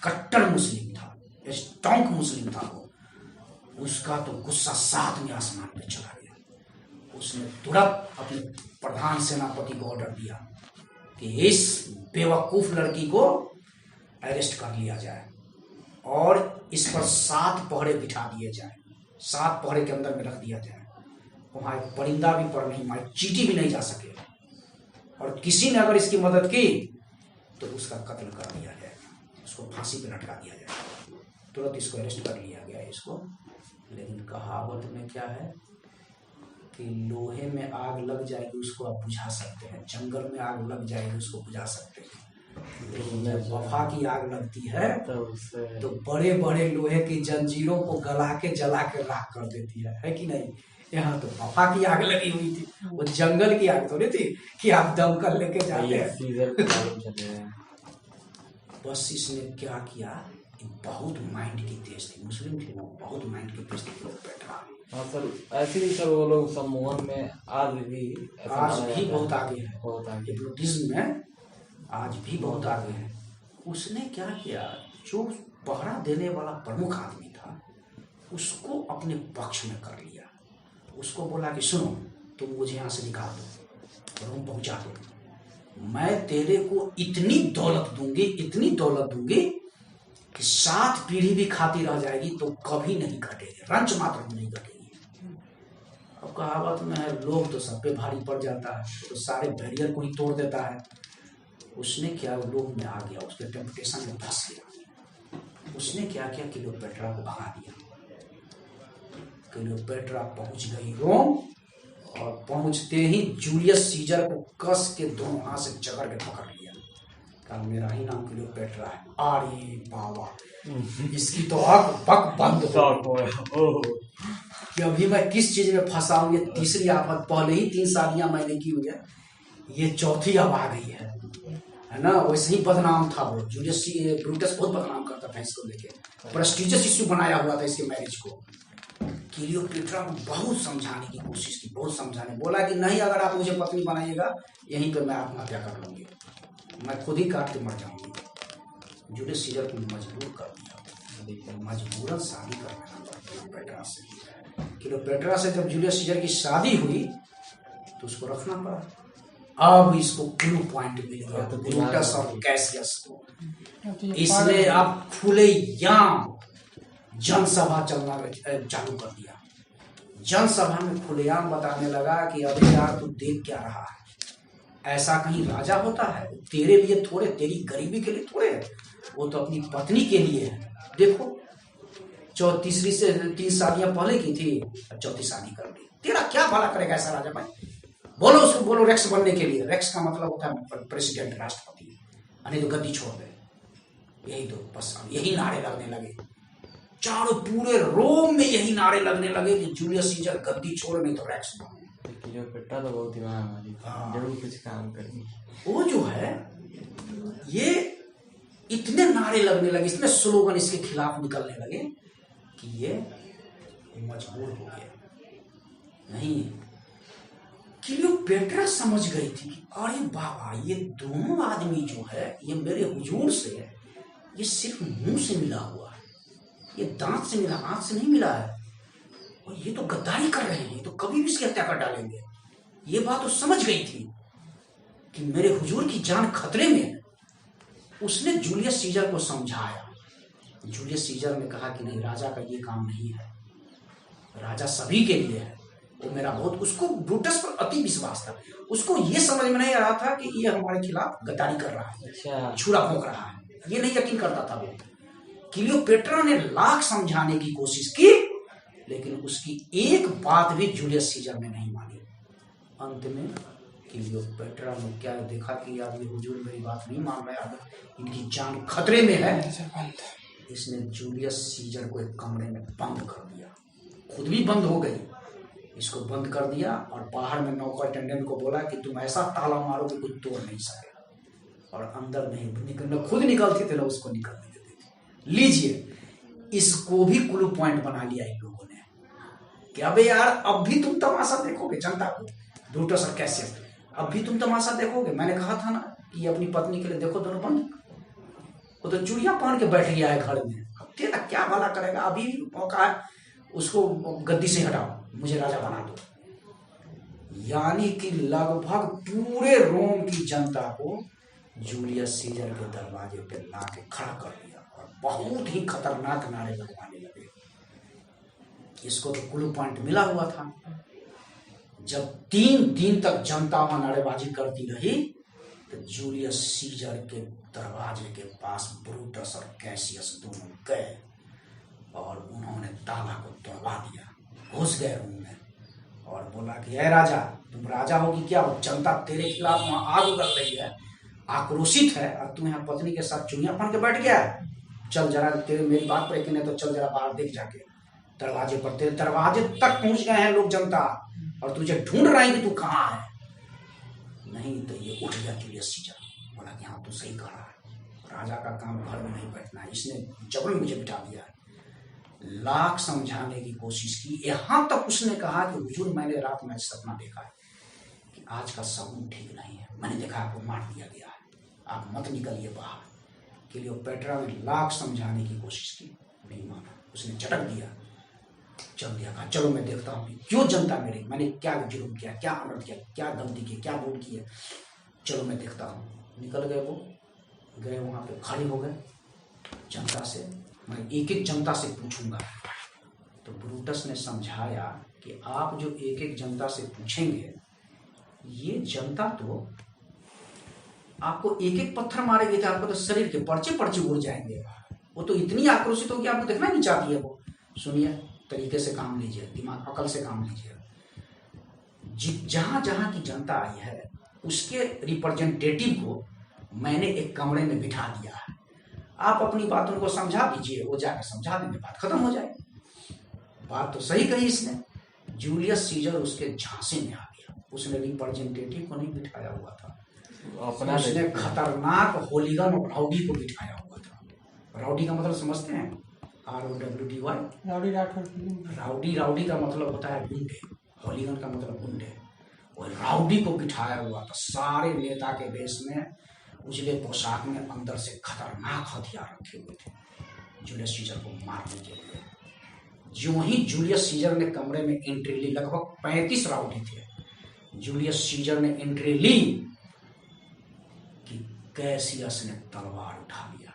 कट्टर मुस्लिम था, स्टॉन्क मुस्लिम था वो। उसका तो गुस्सा 7 में आसमान पे चला गया। उसने तुरंत अपने प्रधान सेनापति को ऑर्डर दिया कि इस बेवकूफ लड़की को अरेस्ट कर लिया जाए और इस पर 7 पहरे बिठा दिए जाए, 7 पहरे के अंदर में रख दिया जाए। वहां एक परिंदा भी पर नहीं मारे, चींटी भी नहीं जा सके, और किसी ने अगर इसकी मदद की तो उसका कत्ल कर दिया जाएगा, उसको फांसी पे लटका दिया जाएगा। तुरंत इसको अरेस्ट कर लिया गया इसको। लेकिन कहावत में क्या है कि लोहे में आग लग जाएगी उसको आप बुझा सकते हैं, जंगल में आग लग जाएगी उसको बुझा सकते हैं, लेकिन जब वफा की आग लगती है तो बड़े बड़े लोहे की जंजीरों को गला के जला के राख कर देती है कि नहीं। यहाँ तो वफा की आग लगी हुई थी, वो जंगल की आग थोड़ी थी कि आप दमकल लेके जाते हैं। बस इसने क्या किया, बहुत माइंड की तेज थी, मुस्लिम थे ना, बहुत माइंड की तेज थी क्लियोपेट्रा। हाँ सर, ऐसे ही सर वो लोग सम्मोहन में आज भी बहुत आगे है, बहुत आगे हिप्नोटिज्म में आज भी बहुत आगे है। उसने क्या किया, जो पहरा देने वाला प्रमुख आदमी था उसको अपने पक्ष में कर लिया। उसको बोला कि सुनो, तुम मुझे यहाँ से निकाल दो, रूम पहुंचा दो, मैं तेरे को इतनी दौलत दूंगी कि 7 पीढ़ी भी खाती रह जाएगी तो कभी नहीं घटेगी, रंच मात्र नहीं घटेगी। अब कहावत में है, लोग तो सब पे भारी पड़ जाता है, तो सारे बैरियर को ही तोड़ देता है। उसने क्या, लोग में आ गया, उसके टेम्पटेशन में फंस गया। उसने क्या किया, क्लियोपेट्रा को भगा दिया। क्लियोपेट्रा पहुंच गई रोम, और पहुंचते ही जूलियस सीजर को कस के दोनों हाथ से जकड़ के पकड़ लिया। कहा मेरा ही नाम क्लियोपेट्रा है। अरे बाबा, इसकी तो आंख बक बंद हो कि अभी मैं किस चीज में फंसा हूं। ये तीसरी आफत, पहले ही 3 शादियां मैंने की हुई है, ये चौथी अब आ गई है ना। वैसे ही बदनाम था वो, जूलियस ब्रूटस बहुत बदनाम करता था इसको लेके, प्रेस्टिजियस इश्यू बनाया हुआ था इसके मैरिज को। क्लियोपेट्रा को बहुत समझाने की कोशिश की, बहुत समझाने, बोला कि नहीं, अगर आप मुझे पत्नी बनाइएगा यहीं पे मैं आत्महत्या कर लूंगी, मैं खुद ही काट के मर जाऊंगी। जूलियस सीजर को मजबूर कर दिया, मजबूरन शादी करना पड़ा क्लियोपेट्रा से। क्लियोपेट्रा से जब जूलियस सीजर की शादी हुई तो उसको रखना पड़ा। अब इसको क्लू पॉइंट मिल गया ब्रूटस और कैसियस को। इसने अब खुलेआम जनसभा चलना चालू कर दिया। जनसभा में खुलेआम बताने लगा कि अबे यार तू देख क्या रहा है, ऐसा कहीं राजा होता है? तेरे लिए थोड़े, तेरी गरीबी के लिए थोड़े, वो तो अपनी पत्नी के लिए है। देखो, तीसरी से 3 शादियां पहले की थी, चौथी शादी कर ली। तेरा क्या भला करेगा ऐसा राजा भाई? बोलो उसको, बोलो रेक्स बनने के लिए। रेक्स का मतलब होता है प्रेसिडेंट, राष्ट्रपति, नहीं तो गद्दी छोड़ दे। यही तो बस यही नारे लगने लगे, चारों पूरे रोम में यही नारे लगने लगे कि जूलियस सीजर गद्दी छोड़, नहीं तो रेक्स बनो। क्लियोपेट्रा तो बहुत दिमाग वाली, जरूर कुछ काम करेगी। वो जो है, ये इतने नारे लगने लगे, इतने स्लोगन इसके खिलाफ निकलने लगे कि ये मजबूर हो गया। नहीं, क्लियोपेट्रा समझ गई थी कि अरे बाबा, ये दोनों आदमी जो है, ये मेरे हुजूर से है, ये सिर्फ मुंह से मिला हुआ है, ये दांत से मिला, आंख से नहीं मिला है, और ये तो गद्दारी कर रहे हैं, तो कभी भी इसकी हत्या कर डालेंगे। ये बात तो समझ गई थी कि मेरे हुजूर की जान खतरे में है। उसने जूलियस सीजर को समझाया। जूलियस सीजर ने कहा कि नहीं, राजा का ये काम नहीं है, राजा सभी के लिए है। वो मेरा बहुत, उसको ब्रूटस पर अति विश्वास था। उसको ये समझ में नहीं आ रहा था कि ये हमारे खिलाफ गद्दारी कर रहा है, छुरा भोंक रहा है, ये नहीं यकीन करता था वो। क्लियोपेट्रा ने लाख समझाने की कोशिश की, लेकिन उसकी एक बात भी जूलियस सीजर ने नहीं मानी। अंत में क्लियोपेट्रा ने क्या देखा कि अब ये हुजूर मेरी बात नहीं मान रहे, अब इनकी जान खतरे में है। इसने जूलियस सीजर को एक कमरे में बंद कर दिया, खुद भी बंद हो गई, इसको बंद कर दिया, और बाहर में नौकर अटेंडेंट को बोला कि तुम ऐसा ताला मारो कि कुछ तोड़ नहीं सकेगा, और अंदर नहीं निकलना, खुद निकलती थे ना उसको निकलने देते थे। लीजिए, इसको भी क्लू पॉइंट बना लिया इन लोगों ने कि अबे यार, अब भी तुम तमाशा देखोगे जनता को, ब्रूटस और कैसियस, अब भी तुम तमाशा देखोगे। मैंने कहा था ना कि अपनी पत्नी के लिए देखो दोनों बंद, वो तो चूड़ियां पहन के बैठ गया है घर में, अब तेरा क्या भला करेगा? अभी मौका है, उसको गद्दी से हटाओ, मुझे राजा बना दो। यानी कि लगभग पूरे रोम की जनता को जूलियस सीजर के दरवाजे पे ला के खड़ा कर दिया, और बहुत ही खतरनाक नारे लगवाने लगे। इसको तो क्लू पॉइंट मिला हुआ था। जब 3 दिन तक जनता वहां नारेबाजी करती रही तो जूलियस सीजर के दरवाजे के पास ब्रूटस और कैसियस दोनों गए और उन्होंने ताला को तोड़वा दिया, घुस गए रूम में और बोला कि ऐ राजा, तुम राजा हो कि क्या हो? जनता तेरे खिलाफ वहां आग उगल रही है, आक्रोशित है, और तुम यहाँ पत्नी के साथ चुनिया पहन के बैठ गया है। चल जरा, तेरे मेरी बात पर यकीन है तो चल जरा बाहर देख जाके। दरवाजे पर, तेरे दरवाजे तक पहुंच गए हैं लोग, जनता, और तुझे ढूंढ रहे हैं कि तू कहाँ है। नहीं तो ये उठ गया जूलियस सीजर, बोला कि हाँ तू सही कह रहा है, राजा का काम घर में नहीं बैठना है, इसने जबरन मुझे बिठा दिया है। लाख समझाने की कोशिश की, यहां तक उसने कहा कि हुजूर मैंने रात में सपना देखा है कि आज का सगुन ठीक नहीं है, मैंने देखा आपको मार दिया गया है, आप मत निकलिए बाहर। क्लियोपेट्रा ने लाख समझाने की कोशिश की, नहीं माना, उसने झटक दिया, चल दिया, कहा चलो मैं देखता हूँ क्यों जनता मेरी, मैंने क्या जुर्म किया, क्या अनर्थ किया, क्या गलती की, क्या भूल की है, चलो मैं देखता हूँ। निकल गए वो, गए वहां पे खड़े हो गए जनता से, मैं एक एक जनता से पूछूंगा। तो ब्रूटस ने समझाया कि आप जो एक एक जनता से पूछेंगे, ये जनता तो आपको एक एक पत्थर मारेगी तो आपको तो शरीर के पर्चे पर्चे उड़ जाएंगे, वो तो इतनी आक्रोशित होगी आपको देखना नहीं चाहती है वो। सुनिए, तरीके से काम लीजिए, दिमाग अकल से काम लीजिए। जहां जहां की जनता आई है उसके रिप्रेजेंटेटिव को मैंने एक कमरे में बिठा दिया है, आप अपनी बातों को समझा दीजिए, वो जाकर समझा देंगे, बात खत्म हो जाएगी। बात तो सही कही इसने। जूलियस सीजर उसके झांसे में आ गया, उसने रिप्रेजेंटेटिव को नहीं बिठाया हुआ था, उसने खतरनाक होलीगन और राउडी को बिठाया हुआ था। राउडी का मतलब समझते हैं? ROWDY। राउडी का मतलब होता है गुंडे, होलीगन का मतलब गुंडे। और राउडी को बिठाया हुआ था, सारे नेता के वेश में, उजले पोशाक में, अंदर से खतरनाक हथियार रखे हुए थे जूलियस सीजर को मारने के लिए। जो ही जूलियस सीजर ने कमरे में एंट्री ली, लगभग 35 राउडी थे, जूलियस सीजर ने एंट्री ली कि कैसियस ने तलवार उठा लिया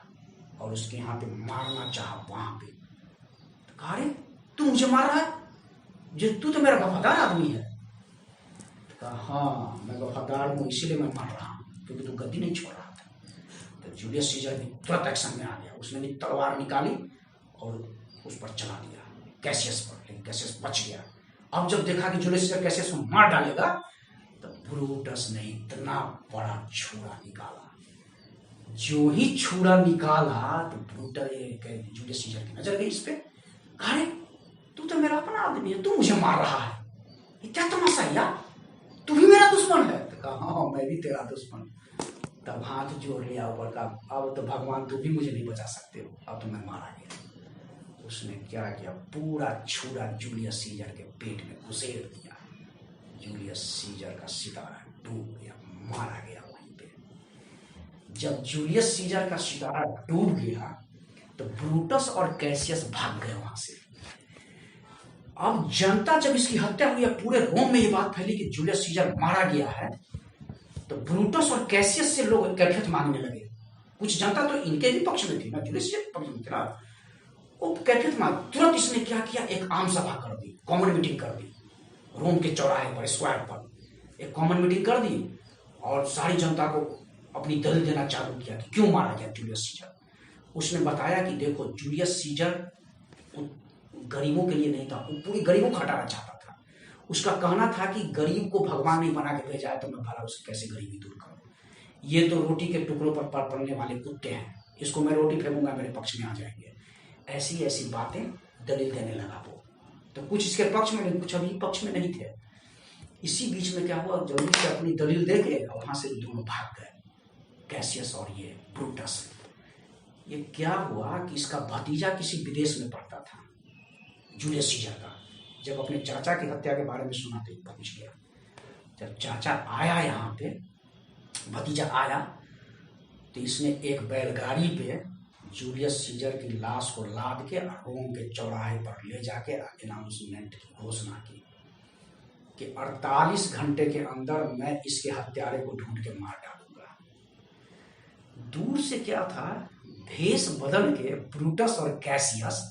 और उसके यहाँ पे मारना चाहा, वहां पे तो कहा, अरे तू मुझे मार रहा है, जो तू तो मेरा वफादार आदमी है। तो कहा, हाँ मैं वफादार हूं, इसीलिए मैं मार रहा हूं, क्योंकि तू गद्दी नहीं छोड़ रहा था। तो जूलियस सीजर भी तुरंत एक्शन में आ गया, उसने भी तलवार निकाली और उस पर चला दिया, कैसियस पर, लेकिन कैसियस बच गया। अब जब देखा कि जूलियस सीजर कैसियस को मार डालेगा, तो ब्रूटस ने इतना बड़ा छुरा निकाला, जो ही छुरा निकाला तो ब्रूटस, जूलियस सीजर की नजर गई इस पे, अरे तू तो मेरा अपना आदमी है, तू मुझे मार रहा है, ये क्या तमाशा है यार, तू भी मेरा दुश्मन है। तो कहा, हाँ मैं भी तेरा दुश्मन। तब हाथ जोड़ लिया ऊपर का, अब तो भगवान तू भी मुझे नहीं बचा सकते हो, अब तो मैं मारा गया। उसने क्या किया, पूरा छुरा जूलियस सीजर के पेट में घुसेड़ दिया, जूलियस सीजर का सितारा डूब गया, मारा गया वहीं पे। जब जूलियस सीजर का सितारा डूब गया तो ब्रूटस और कैसियस भाग गए वहां से। अब जनता, जब इसकी हत्या हुई, पूरे रोम में ये बात फैली कि जूलियस सीजर मारा गया है, तो ब्रूटस और कैसियस से लोग कैफियत मांगने लगे। कुछ जनता तो इनके भी पक्ष में थी ना, जूलियस सीजर के पक्ष में था, वो कैफियत मांग। तुरंत इसने क्या किया, एक आम सभा कर दी, कॉमन मीटिंग कर दी, रोम के चौराहे पर, स्क्वायर पर एक कॉमन मीटिंग कर दी और सारी जनता को अपनी दलील देना चालू किया कि क्यों मारा गया जूलियस सीजर। उसने बताया कि देखो, जूलियस सीजर गरीबों के लिए नहीं था, वो पूरी गरीबों को हटाना चाहता था। उसका कहना था कि गरीब को भगवान नहीं बना के भेजा है, तो मैं भला उससे कैसे गरीबी दूर करूं। ये तो रोटी के टुकड़ों पर पड़ने वाले कुत्ते हैं, इसको मैं रोटी फेंकूंगा मेरे पक्ष में आ जाएंगे। ऐसी ऐसी बातें दलील देने लगा वो। तो कुछ इसके पक्ष में नहीं, कुछ अभी पक्ष में नहीं थे। इसी बीच में क्या हुआ, जल्दी से अपनी दलील दे के और वहां से दोनों भाग गए, कैसियस और ये ब्रूटस। ये क्या हुआ कि इसका भतीजा किसी विदेश में पढ़ता था, जूलियस सीजर का। जब अपने चाचा की हत्या के बारे में सुना तो पहुंच गया। जब चाचा आया यहाँ पे, भतीजा आया, तो इसने एक बैलगाड़ी पे जूलियस सीजर की लाश को लाद के रोम के चौराहे पर ले जाके अनाउंसमेंट की घोषणा की कि 48 घंटे के अंदर मैं इसके हत्यारे को ढूंढ के मार डालूंगा। दूर से क्या था, भेष बदल के ब्रूटस और कैसियस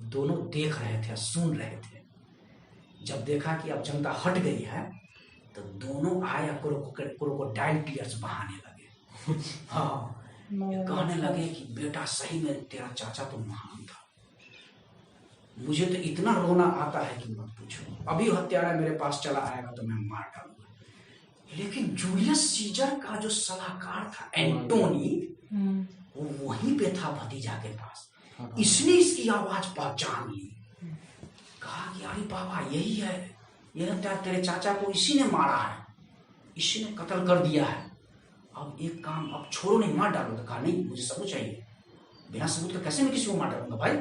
दोनों देख रहे थे, सुन रहे थे। जब देखा कि अब जनता हट गई है तो दोनों आए क्रोकोडाइल टीयर्स बहाने लगे। हाँ, ये कहने लगे कि बेटा सही में तेरा चाचा तो महान था, मुझे तो इतना रोना आता है कि मत पूछो, अभी हत्यारा मेरे पास चला आएगा तो मैं मार डालूंगा। लेकिन जूलियस सीजर का जो सलाहकार था एंटोनी, वो वहीं पे था भतीजा के पास। इसने इसकी आवाज पहचान ली, कहा कि अरे बाबा यही है, ये तेरे चाचा को इसी ने मारा है, इसी ने कत्ल कर दिया है। अब एक काम, अब छोड़ो नहीं, मार डालो। तो कहा नहीं, मुझे सबूत चाहिए, बिना सबूत के कैसे मैं किसी को मार डालूंगा भाई,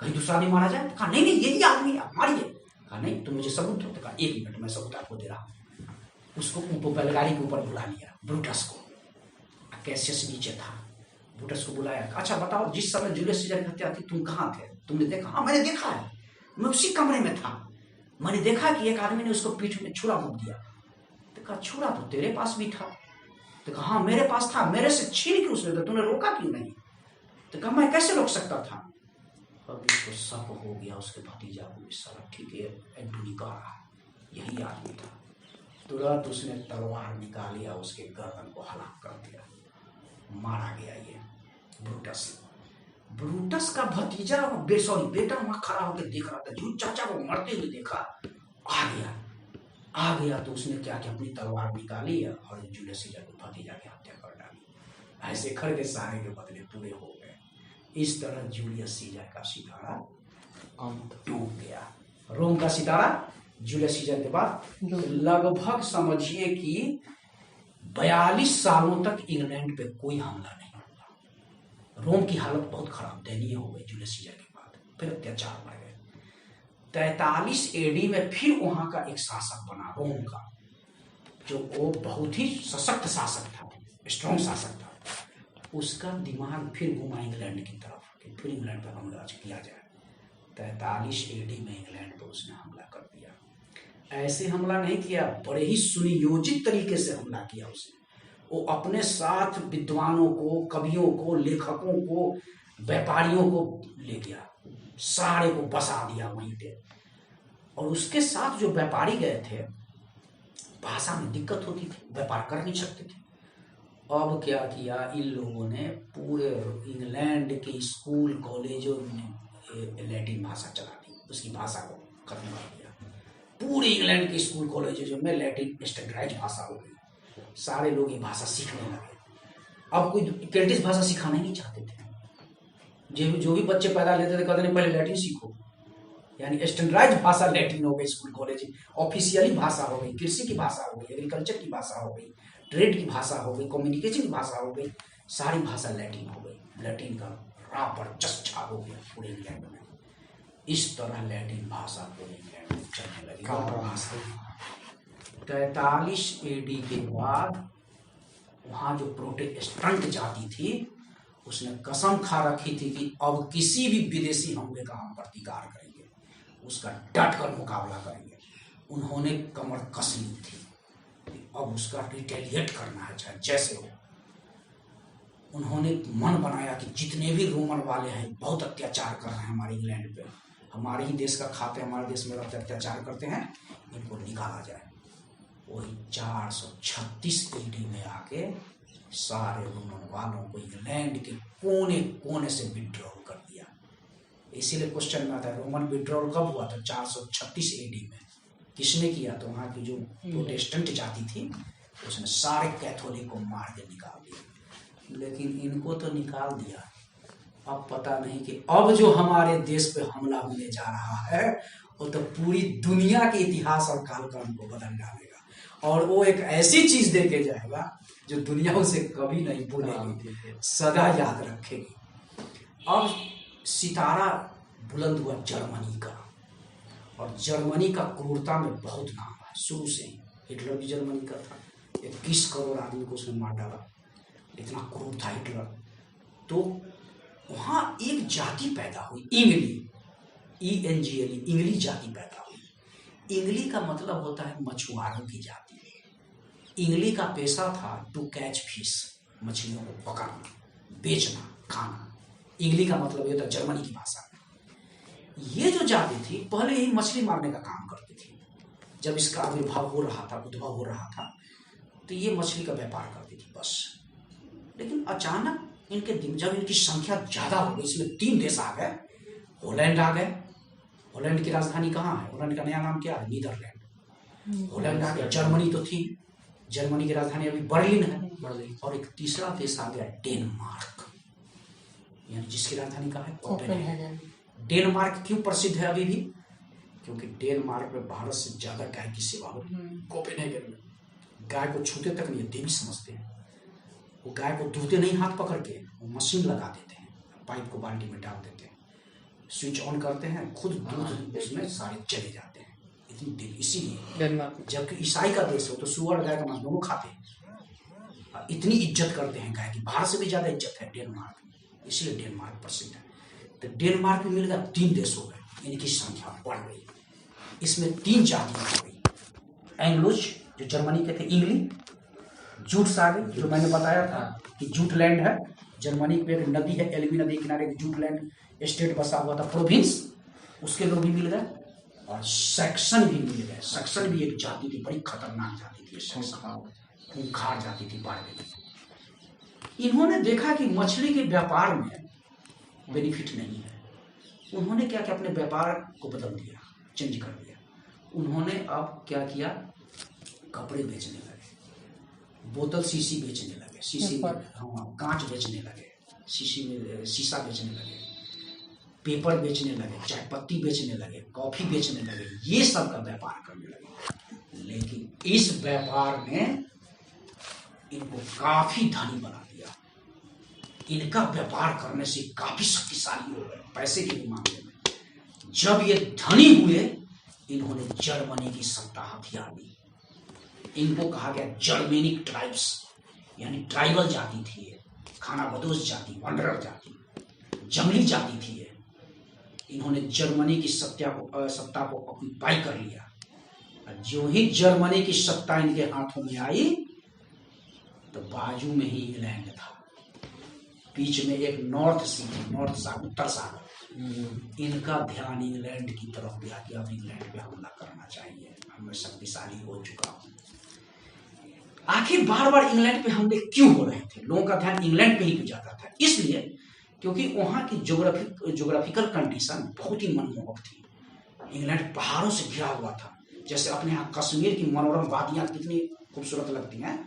कहीं दूसरा आदमी मारा जाए। तो कहा नहीं नहीं यही आदमी, आप मारिए। कहा नहीं, तुम मुझे सबूत दो। तो कहा 1 मिनट मैं सबूत आपको दे रहा हूँ। उसको बैलगाड़ी के ऊपर बुला लिया, ब्रूटस को। कैसियस नीचे था, ब्रूटस को बुलाया, अच्छा बताओ जिस समय जूलियस सीजर की हत्या थी तुम कहाँ थे, तुमने देखा? हाँ मैंने देखा है, मैं उसी कमरे में था, मैंने देखा कि एक आदमी ने उसको पीठ में छुरा घूम दिया। तो कहा छुरा तो तेरे पास भी था। तो कहा हाँ मेरे पास था, मेरे से छीन के उसने, तो तूने रोका क्यों नहीं? तो कहा मैं कैसे रोक सकता था। अब इसको शक हो गया उसके भतीजा को, इस साला ठीक है एंटोनी कह रहा है, यही आदमी था। तुरंत उसने तलवार निकालिया, उसके गर्दन को हलाक कर दिया, मारा गया ये ब्रूटस। ब्रूटस का भतीजा सॉरी बेटा वहां खड़ा होकर देख रहा था, जो चाचा को मरते हुए देखा, आ गया तो उसने क्या किया, अपनी तलवार निकाली और जूलियस सीजर के भतीजा की हत्या कर डाली। ऐसे करके सारे के बदले पूरे हो गए। इस तरह जूलियस सीजर का सितारा डूब गया। रोम का सितारा जूलियस सीजर के बाद लगभग समझिए कि 42 सालों तक इंग्लैंड पे कोई हमला नहीं हुआ। रोम की हालत बहुत खराब दयनीय हो गई जूलियस सीजर के बाद, फिर अत्याचार बढ़ गए। 43 एडी में फिर वहां का एक शासक बना रोम का, जो वो बहुत ही सशक्त शासक था, स्ट्रॉन्ग शासक था। उसका दिमाग फिर घुमा इंग्लैंड की तरफ कि फिर इंग्लैंड पर हमला किया जाए। 43 एडी में इंग्लैंड पर उसने हमला कर दिया। ऐसे हमला नहीं किया, बड़े ही सुनियोजित तरीके से हमला किया उसने। वो अपने साथ विद्वानों को, कवियों को, लेखकों को, व्यापारियों को ले गया, सारे को बसा दिया वहीं पे। और उसके साथ जो व्यापारी गए थे, भाषा में दिक्कत होती थी, व्यापार कर नहीं सकते थे। अब क्या किया इन लोगों ने, पूरे इंग्लैंड के स्कूल कॉलेजों में लैटिन भाषा चला दी, उसकी भाषा को खत्म कर दिया। पूरे इंग्लैंड के स्कूल कॉलेजों में लैटिन स्टैंडर्डाइज भाषा हो गई, सारे लोग ये भाषा सीखने लगे। अब कोई केल्टिश भाषा सिखाना ही नहीं चाहते थे। जो भी बच्चे पैदा लेते थे कहते नहीं पहले लैटिन सीखो, यानी स्टैंडर्डाइज भाषा लैटिन हो गई स्कूल कॉलेज, ऑफिशियली भाषा हो गई, कृषि की भाषा हो गई, एग्रीकल्चर की भाषा हो गई, ट्रेड की भाषा हो गई, कम्युनिकेशन की भाषा हो गई, सारी भाषा लैटिन हो गई। लैटिन का जबरदस्त छा हो गया पूरे इंग्लैंड में। इस तरह लैटिन भाषा पूरे इंग्लैंड में चलने लगी। 43 एडी के बाद वहां जो प्रोटेस्टेंट जाति थी, उसने कसम खा रखी थी कि अब किसी भी विदेशी हमले का हम प्रतिकार करेंगे, उसका डट कर मुकाबला करेंगे। उन्होंने कमर कस ली थी, अब उसका रिटेलिएट करना है चाहे जैसे हो। उन्होंने मन बनाया कि जितने भी रोमन वाले हैं बहुत अत्याचार कर रहे हैं हमारे इंग्लैंड पे, हमारे ही देश का खाते, हमारे देश में अत्याचार करते हैं, इनको निकाला जाए। वही 436 एडी में आके सारे रोमन वालों को इंग्लैंड के कोने कोने से विड्रॉल कर दिया। इसीलिए क्वेश्चन में आता है रोमन विड्रॉल कब हुआ था? 436 एडी में। किसने किया? तो वहाँ की जो प्रोटेस्टेंट जाति थी उसने सारे कैथोलिक को मार के निकाल दिया। लेकिन इनको तो निकाल दिया, अब पता नहीं कि अब जो हमारे देश पे हमला होने जा रहा है वो तो पूरी दुनिया के इतिहास और कालक्रम को बदल डालेगा, और वो एक ऐसी चीज दे के जाएगा जो दुनिया उसे कभी नहीं भूलेगी, सदा याद रखेगी। अब सितारा बुलंद हुआ जर्मनी का, और जर्मनी का क्रूरता में बहुत नाम है शुरू से ही। हिटलर भी जर्मनी का था, 21 करोड़ आदमी को उसने मार डाला, इतना क्रूर था हिटलर। तो वहां एक जाति पैदा हुई, इंगली, ENGLE, इंगली जाति पैदा हुई। इंगली का मतलब होता है मछुआरों की जाति। इंगली का पेशा था टू कैच फिश, मछलियों को पकड़ना, बेचना, खाना। इंगली का मतलब ये था जर्मनी की भाषा में। ये जो जाति थी पहले ही मछली मारने का काम करती थी। जब इसका आविर्भाव हो रहा था, उद्भव हो रहा था, तो ये मछली का व्यापार करती थी बस। लेकिन अचानक जब इनकी संख्या ज्यादा हो गई, इसमें 3 देश आ गए। हॉलैंड आ गए। हॉलैंड की राजधानी कहाँ है? हॉलैंड का नया नाम क्या है? नीदरलैंड। हॉलैंड आ गया। जर्मनी तो थी, जर्मनी की राजधानी अभी बर्लिन है। और एक तीसरा देश आ गया डेनमार्क, यानी जिसकी राजधानी कहाँ है? कोपेनहेगन। डेनमार्क क्यों प्रसिद्ध है अभी भी? क्योंकि डेनमार्क में भारत से ज्यादा गाय की सेवा होती है। कोपेनहेगन में गाय को छूते तक नहीं, देवी समझते हैं। वो गाय को दूधते नहीं हाथ पकड़ के, वो मशीन लगा देते हैं, पाइप को बाल्टी में डाल देते हैं, स्विच ऑन करते हैं, खुद दूध उसमें सारे चले जाते हैं। इतनी देवी, इसीलिए जबकि ईसाई का देश हो तो सुअर गाय का मांस दोनों खाते हैं। इतनी इज्जत करते हैं गाय की, भारत से भी ज्यादा इज्जत है डेनमार्क में, इसलिए डेनमार्क प्रसिद्ध है। तो डेनमार्क में मिल गया 3 देश हो गए, इनकी संख्या बढ़ गई। इसमें 3 जातियां हो गई। एंग्लोज जो जर्मनी के थे, इंग्लिश, जूट्स आ गए, जो मैंने बताया था कि जूटलैंड है, जर्मनी में एक नदी है, एल्बी नदी के किनारे जूटलैंड स्टेट बसा हुआ था, प्रोविंस, उसके लोग भी मिल गए। और सैक्सन भी मिल गए। सैक्सन भी एक जाति थी, बड़ी खतरनाक जाति थी, खूंखार जाति थी, बढ़ गई। इन्होंने देखा कि मछली के व्यापार में बेनिफिट नहीं है। उन्होंने क्या किया, अपने व्यापार को बदल दिया, चेंज कर दिया। उन्होंने अब क्या किया, कपड़े बेचने लगे, बोतल शीशी बेचने लगे, शीशी कांच बेचने लगे, शीशी में शीशा बेचने लगे, पेपर बेचने लगे, चाय पत्ती बेचने लगे, कॉफी बेचने लगे, ये सब का व्यापार करने लगे। लेकिन इस व्यापार ने इनको काफी धनी बना दिया। इनका व्यापार करने से काफी शक्तिशाली हो गए पैसे के मामले में। जब ये धनी हुए, इन्होंने जर्मनी की सत्ता हथियार ली। इनको कहा गया जर्मेनिक ट्राइब्स, यानी ट्राइबल जाति थी ये, खानाबदोश जाति, वंडरर जाति, जंगली जाति थी ये। इन्होंने जर्मनी की सत्ता को ऑक्यूपाई कर लिया। जो ही जर्मनी की सत्ता इनके हाथों में आई, तो बाजू में ही इंग्लैंड था, बीच में एक नॉर्थ सी, नॉर्थ सागर, उत्तर सागर। इनका ध्यान इंग्लैंड की तरफ गया कि अब इंग्लैंड पे हमला करना चाहिए, मैं शक्तिशाली हो चुका हूं। आखिर बार बार इंग्लैंड पे हमले क्यों हो रहे थे? लोगों का ध्यान इंग्लैंड पे ही जाता था, इसलिए क्योंकि वहां की ज्योग्राफिकल कंडीशन बहुत ही मनमोहक थी। इंग्लैंड पहाड़ों से घिरा हुआ था। जैसे अपने यहाँ कश्मीर की मनोरम वादियां कितनी खूबसूरत लगती हैं,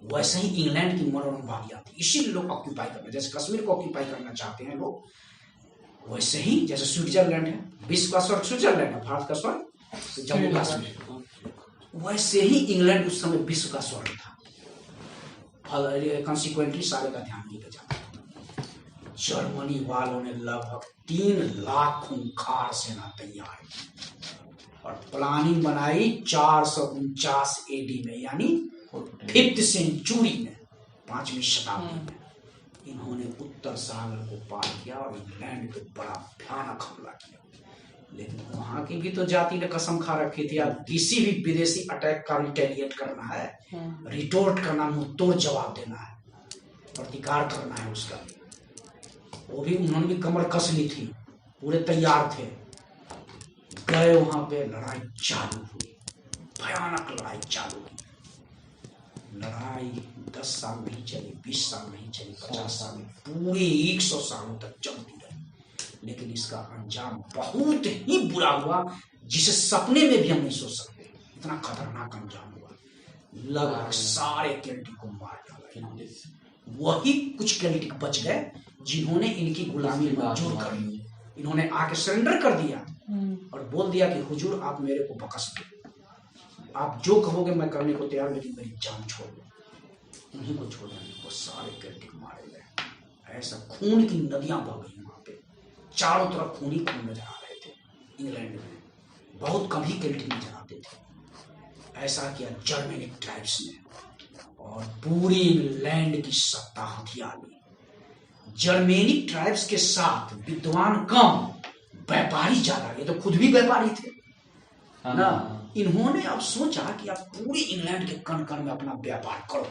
वैसे ही इंग्लैंड की मनोरम वादियां थी, इसीलिए लोग ऑक्यूपाई करना, जैसे कश्मीर को ऑक्यूपाई करना चाहते हैं लोग, वैसे ही जैसे स्विट्जरलैंड है, विश्व का स्वर्ग स्विट्जरलैंड है, भारत का स्वर्ग जम्मू कश्मीर, वैसे ही इंग्लैंड उस समय विश्व का स्वर्ग था। कॉन्सिक्वेंटली सारे का ध्यान नहीं जाता। जर्मनी वालों ने लगभग 3 लाख खूंखार सेना तैयार की और प्लानिंग बनाई 449 एडी में, यानी 5th सेंचुरी में, 5वीं शताब्दी में। इन्होंने उत्तर सागर को पार किया और इंग्लैंड पे बड़ा भयानक हमला किया। लेकिन वहां की भी तो जाति ने कसम खा रखी थी, अब किसी भी विदेशी अटैक का रिटेलिएट करना है, रिटोर्ट करना, मुंह तोड़ जवाब देना है, प्रतिकार करना है उसका। वो भी उन्होंने भी कमर कस ली थी, पूरे तैयार थे। गए वहां पे, लड़ाई चालू हुई, भयानक लड़ाई चालू हुई। लड़ाई 10 साल नहीं चली, 20 साल नहीं चली, 50 साल, पूरे 100 सालों तक चलती रही। लेकिन इसका अंजाम बहुत ही बुरा हुआ, जिसे सपने में भी हम नहीं सोच सकते, इतना खतरनाक अंजाम हुआ। लगभग सारे केल्टिक को मार डाला इन्होंने। वही कुछ केल्टिक बच गए जिन्होंने इनकी गुलामी मंजूर कर ली। इन्होंने आके सरेंडर कर दिया और बोल दिया कि हुजूर आप मेरे को बख्श दो, आप जो कहोगे मैं करने को तैयार, लेकिन मेरी जान छोड़ दो। उन्हीं को छोड़ने को सारे केल्टिक मारे गए। ऐसा खून की नदियां बह गई वहां पे, चारों तरफ खून ही खून नजर आ रहे थे। इंग्लैंड में बहुत कम ही केल्टिक नजर आते थे। ऐसा किया जर्मेनिक ट्राइब्स ने और पूरी इंग्लैंड की सत्ता हथियार ली। जर्मेनिक ट्राइब्स के साथ विद्वान कम, व्यापारी ज्यादा। ये तो खुद भी व्यापारी थे ना। इन्होंने अब सोचा कि अब पूरी इंग्लैंड के कण कण में अपना व्यापार करो।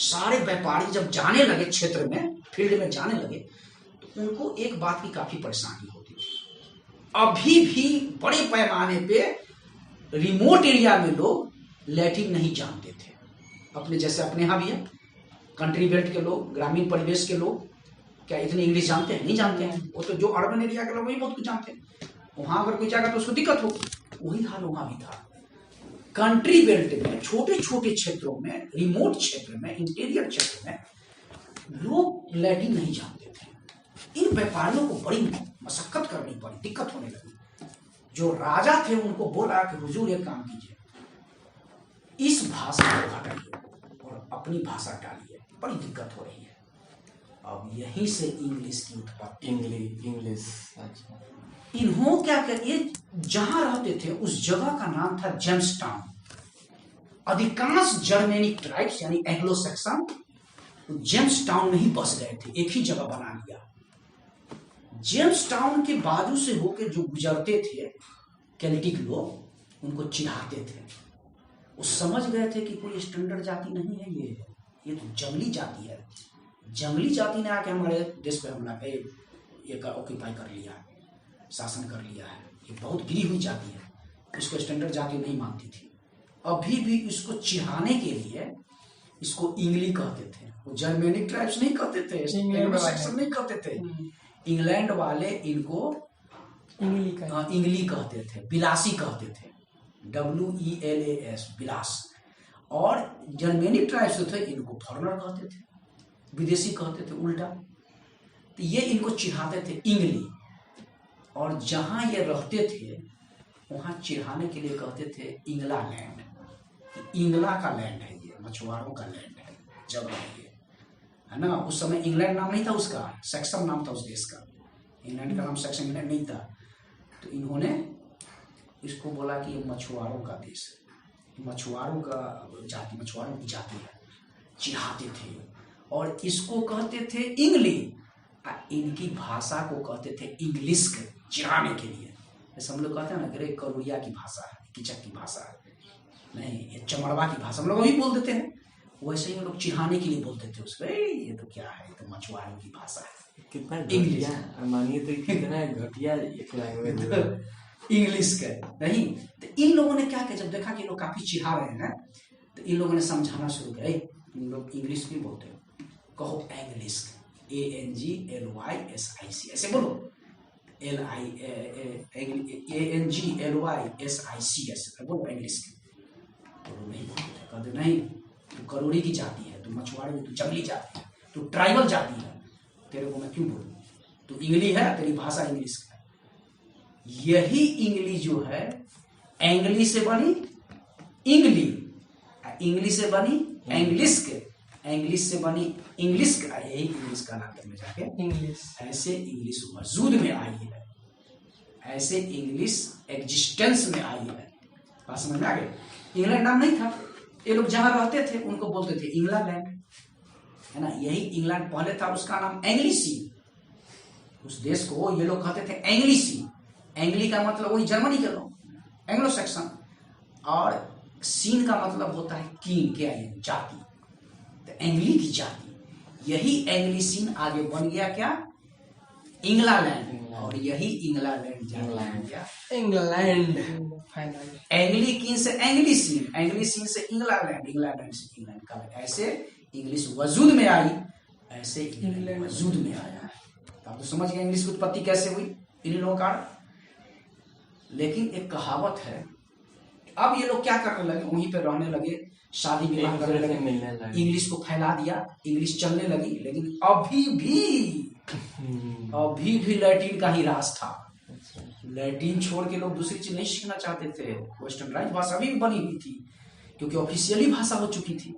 सारे व्यापारी जब जाने लगे क्षेत्र में, फील्ड में जाने लगे, तो उनको एक बात की काफी परेशानी होती थी। अभी भी बड़े पैमाने पे रिमोट एरिया में लोग लैटिन नहीं जानते थे। अपने जैसे अपने यहाँ भी है, कंट्री बेल्ट के लोग, ग्रामीण परिवेश के लोग क्या इतनी इंग्लिश जानते हैं? नहीं जानते हैं। वो तो जो अर्बन एरिया के लोग वही बहुत कुछ जानते हैं। वहां अगर कोई जाएगा तो उसको दिक्कत हो। वही हाल वहां भी था। कंट्री बेल्ट में, छोटे छोटे क्षेत्रों में, रिमोट क्षेत्र में, इंटीरियर क्षेत्र में लोग लैटिन नहीं जानते थे। इन व्यापारियों को बड़ी मशक्कत करनी पड़ी, दिक्कत होने लगी। जो राजा थे उनको बोला कि हुजूर एक काम कीजिए, इस भाषा को हटाइए और अपनी भाषा डालिए, बड़ी दिक्कत हो रही है। अब यहीं से इंग्लिश की उत्पत्ति। इंग्लिश। अच्छा। इन्हों क्या किया, जहां रहते थे उस जगह का नाम था जेम्स टाउन। अधिकांश जर्मेनिक ट्राइब्स यानी एंग्लो सैक्सन जेम्स टाउन में ही बस गए थे, एक ही जगह बना लिया। जेम्स टाउन के बाजू से होकर जो गुजरते थे केल्टिक लोग, उनको चिढ़ाते थे। वो समझ गए थे कि कोई स्टैंडर्ड जाति नहीं है, ये तो जंगली जाति है। जंगली जाति ने आके हमारे देश पे हमला पे ये ऑक्यूपाई कर लिया, शासन कर लिया है। ये बहुत गिरी हुई जाति है, इसको स्टैंडर्ड जाति नहीं मानती थी। अभी भी इसको चिढ़ाने के लिए इसको इंग्ली कहते थे। वो जर्मेनिक ट्राइब्स नहीं कहते थे, एंग्लो सैक्सन नहीं कहते थे। इंग्लैंड वाले इनको इंग्ली कहते थे, बिलासी कहते थे, WELAS, बिलास। और जर्मेनिक ट्राइब्स जो थे इनको फॉरेनर कहते थे, विदेशी कहते थे उल्टा। तो ये इनको चिढ़ाते थे इंग्ली। और जहां ये रहते थे वहां चिढ़ाने के लिए कहते थे इंग्ला लैंड। इंग्ला का लैंड है ये, मछुआरों का लैंड है, जगह है ना। उस समय इंग्लैंड नाम नहीं था उसका, सेक्शन नाम था उस देश का। इंग्लैंड का नाम सेक्शन इंग्लैंड नहीं था। तो इन्होंने इसको बोला कि ये मछुआरों का देश है, मछुआरों का जाति, मछुआरों की जाति है, चिढ़ाते थे। और इसको कहते थे इंग्ली, इनकी भाषा को कहते थे इंग्लिश, चिढ़ाने के लिए। जैसे हम लोग कहते हैं ना, अरे करुड़िया की भाषा है, किचक की भाषा है, नहीं ये चमड़वा की भाषा हम लोग अभी बोल देते हैं। वैसे ही लोग चिढ़ाने के लिए बोलते थे उसको, ये तो क्या है, ये तो मछुआरों की भाषा है। कितना इंग्लिश मानिए तो कितना घटिया एक लैंग्वेज इंग्लिश का नहीं। तो इन लोगों ने क्या किया, जब देखा कि लोग काफी चिढ़ा रहे हैं तो इन लोगों ने समझाना शुरू किया, इन लोग इंग्लिश क्यों बोलते हो, कहो एंग्लिश, ANGLYSIC ऐसे बोलो, ANGLYSIC बोलो इंग्लिश। तो लोग नहीं बोलते थे, कहते नहीं तू करोड़ी की जाति है, तू मछुआरे, तू जंगली जाति है, तू ट्राइबल जाति है, तेरे को मैं क्यों बोलूं, तू इंग्ली है, तेरी भाषा इंग्लिश है। यही इंग्ली जो है एंग्ली से बनी इंग्ली, इंग्लिश से बनी इंग्लिश के, इंग्लिश से बनी इंग्लिश का, यही इंग्लिश का नाम में जाके इंग्लिश। ऐसे इंग्लिश वजूद में आई है, ऐसे इंग्लिश एग्जिस्टेंस में आई है। बात समझ में आ गई। इंग्लैंड नाम नहीं था, ये लोग जहां रहते थे उनको बोलते थे इंग्लैंड, है ना। यही इंग्लैंड पहले था, उसका नाम एंग्लिसी। उस देश को ये लोग कहते थे एंग्लिसी। एंग्ली का मतलब वही जर्मनी के लोग, एंग्लो सेक्शन। और सीन का मतलब होता है किंग, क्या है, जाति। तो एंग्ली की जाति, यही एंग्ली सीन आगे बन गया क्या, इंग्लैंड। और यही इंग्लैंड इंग्लैंड एंग्ली किंग से एंग्ली सीन, एंग्ली सीन से इंग्लैंड, इंग्लैंड से इंग्लैंड का। ऐसे इंग्लिश वजूद में आई, ऐसे इंग्लैंड वजूद में आया। तो आप तो समझ गए इंग्लिश की उत्पत्ति कैसे हुई इन लोगों का। लेकिन एक कहावत है, अब ये लोग क्या करने लगे, वहीं पे रहने लगे, शादी विवाह करने लगे, इंग्लिश को फैला दिया, इंग्लिश चलने लगी। लेकिन अभी भी लैटिन का ही राज था। लैटिन छोड़ के लोग दूसरी चीज नहीं सीखना चाहते थे। वेस्टर्नाइज भाषा भी बनी हुई थी क्योंकि ऑफिशियली भाषा हो चुकी थी।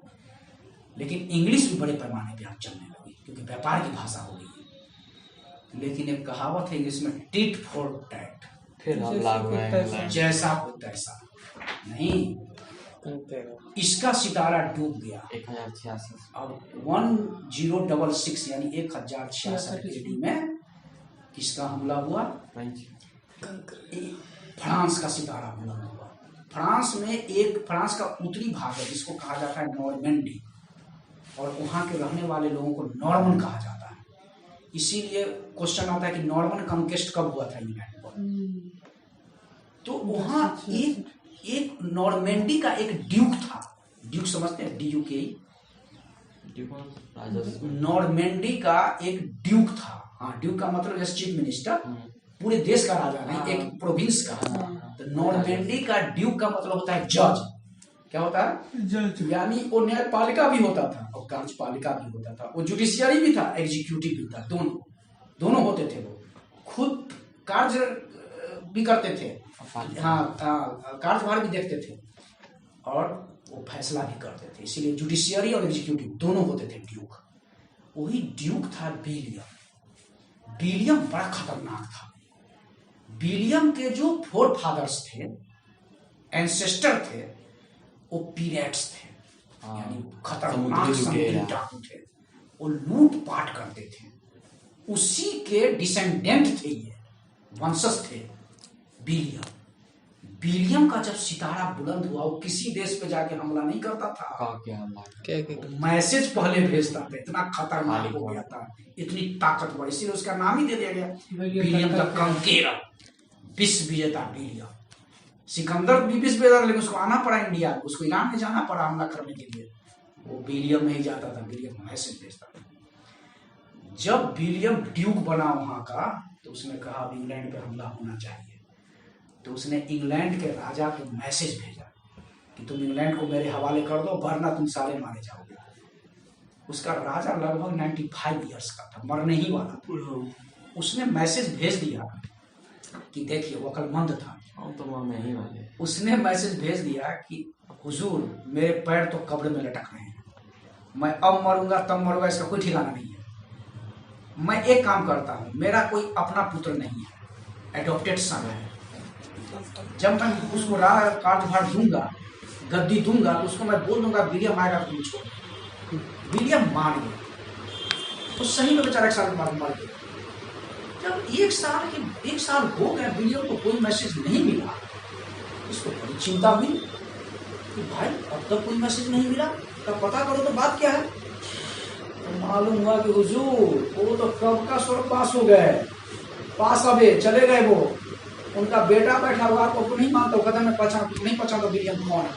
लेकिन इंग्लिश भी बड़े पैमाने पर चलने लगी क्योंकि व्यापार की भाषा हो गई। लेकिन एक कहावत है इंग्लिश में, टिट फॉर टैट, जैसा को तैसा नहीं। इसका सितारा डूब गया 1086। अब 1066 यानी 1066 AD में किसका हमला हुआ, फ्रांस का सितारा हमला हुआ। फ्रांस में फ्रांस का उत्तरी भाग है जिसको कहा जाता है नॉर्मैंडी, और वहां के रहने वाले लोगों को नॉर्मन कहा जाता है। इसीलिए क्वेश्चन आता है कि नॉर्मन कंकेस्ट कब हुआ था इंग्लैंड पर। तो वहां एक नॉर्मेंडी का एक ड्यूक था। ड्यूक समझते हैं? DUK। नॉर्मेंडी का एक ड्यूक था। हाँ, ड्यूक का मतलब जैसे चीफ मिनिस्टर, पूरे देश का राजा नहीं, एक प्रोविंस का। तो नॉर्मेंडी का ड्यूक का मतलब होता है जज। क्या होता है? जज। यानी वो न्यायपालिका भी होता था और कार्यपालिका भी होता था, वो जुडिशियरी भी था, एग्जीक्यूटिव भी था, दोनों होते थे। वो खुद कार्य भी करते थे, हाँ, कार्यभार भी देखते थे और वो फैसला भी करते थे। इसीलिए जुडिशियरी और एग्जीक्यूटिव दोनों होते थे ड्यूक। वही ड्यूक था विलियम। विलियम बड़ा खतरनाक था। विलियम के जो फोर फादर्स थे, एंसेस्टर थे, वो पीरेट्स थे, यानी खतरनाक समुद्री डाकू थे। वो लूट पाट करते थे, उसी के डिसेंडेंट थे, ये वंशज थे विलियम। विलियम का जब सितारा बुलंद हुआ, वो किसी देश पे जाके हमला नहीं करता था, मैसेज पहले भेजता था। इतना खतरनाक हो गया था, इतनी ताकतवर, इसीलिए उसका नाम ही दे दिया गया विलियम द कंकेरर, विश्व विजेता विलियम। सिकंदर भी विश्व विजेता, लेकिन उसको आना पड़ा इंडिया, उसको ईरान में जाना पड़ा हमला करने के लिए। वो विलियम नहीं जाता था, विलियम मैसेज भेजता था। जब विलियम ड्यूक बना वहां का, तो उसने कहा अब इंग्लैंड पे हमला होना चाहिए। तो उसने इंग्लैंड के राजा को मैसेज भेजा कि तुम इंग्लैंड को मेरे हवाले कर दो, वरना तुम सारे मारे जाओगे। उसका राजा लगभग 95 ईयर्स का था, मरने ही वाला था। उसने मैसेज भेज दिया कि देखिए, वो अक्लमंद था, तो मरने ही वाले। उसने मैसेज भेज दिया कि हुजूर, मेरे पैर तो कब्र में लटक रहे हैं, मैं अब मरूंगा तब मरूंगा, इसका कोई ठिकाना नहीं है। मैं एक काम करता हूँ, मेरा कोई अपना पुत्र नहीं है, एडॉप्टेड सन है। जब मैं उसको कार्यभार दूंगा, गद्दी दूंगा, तो उसको मैं बोल दूंगा विलियम आएगा तो तुम छोड़। विलियम मान गया, तो सही में बेचारा 1 साल के बाद मर गया। जब 1 साल हो गया, विलियम को कोई मैसेज नहीं मिला, इसको बड़ी चिंता हुई कि भाई अब तक कोई मैसेज नहीं मिला, तब पता करो तो बात क्या है। तो मालूम हुआ कि हुजूर, वो तो कब का स्वर्गवास हो गए, पास अबे चले गए। वो उनका बेटा बैठा हुआ, आपको नहीं मानता, कहता मैं नहीं पहचानता विलियम कौन है।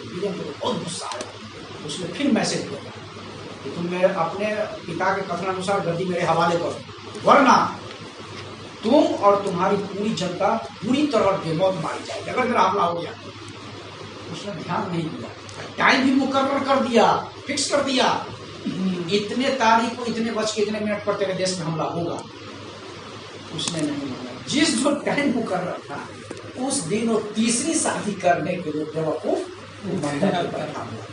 विलियम को बहुत गुस्सा आया। उसने फिर मैसेज किया कि तुम मेरे अपने पिता के कथनानुसार गद्दी मेरे हवाले करो, वरना तुम और तुम्हारी पूरी जनता पूरी तरह बेमौत मारी जाएगी अगर मेरा हमला हो गया। उसने ध्यान नहीं दिया, टाइम भी मुकर्रर कर दिया, फिक्स कर दिया, इतने तारीख को इतने बज के इतने मिनट पर तेरे देश में हमला होगा। उसने नहीं माना। जिस जो टाइम मुकर्रर था, उस दिन वो तीसरी शादी करने के लिए बेवकूफ मंदिर पे बैठा हुआ।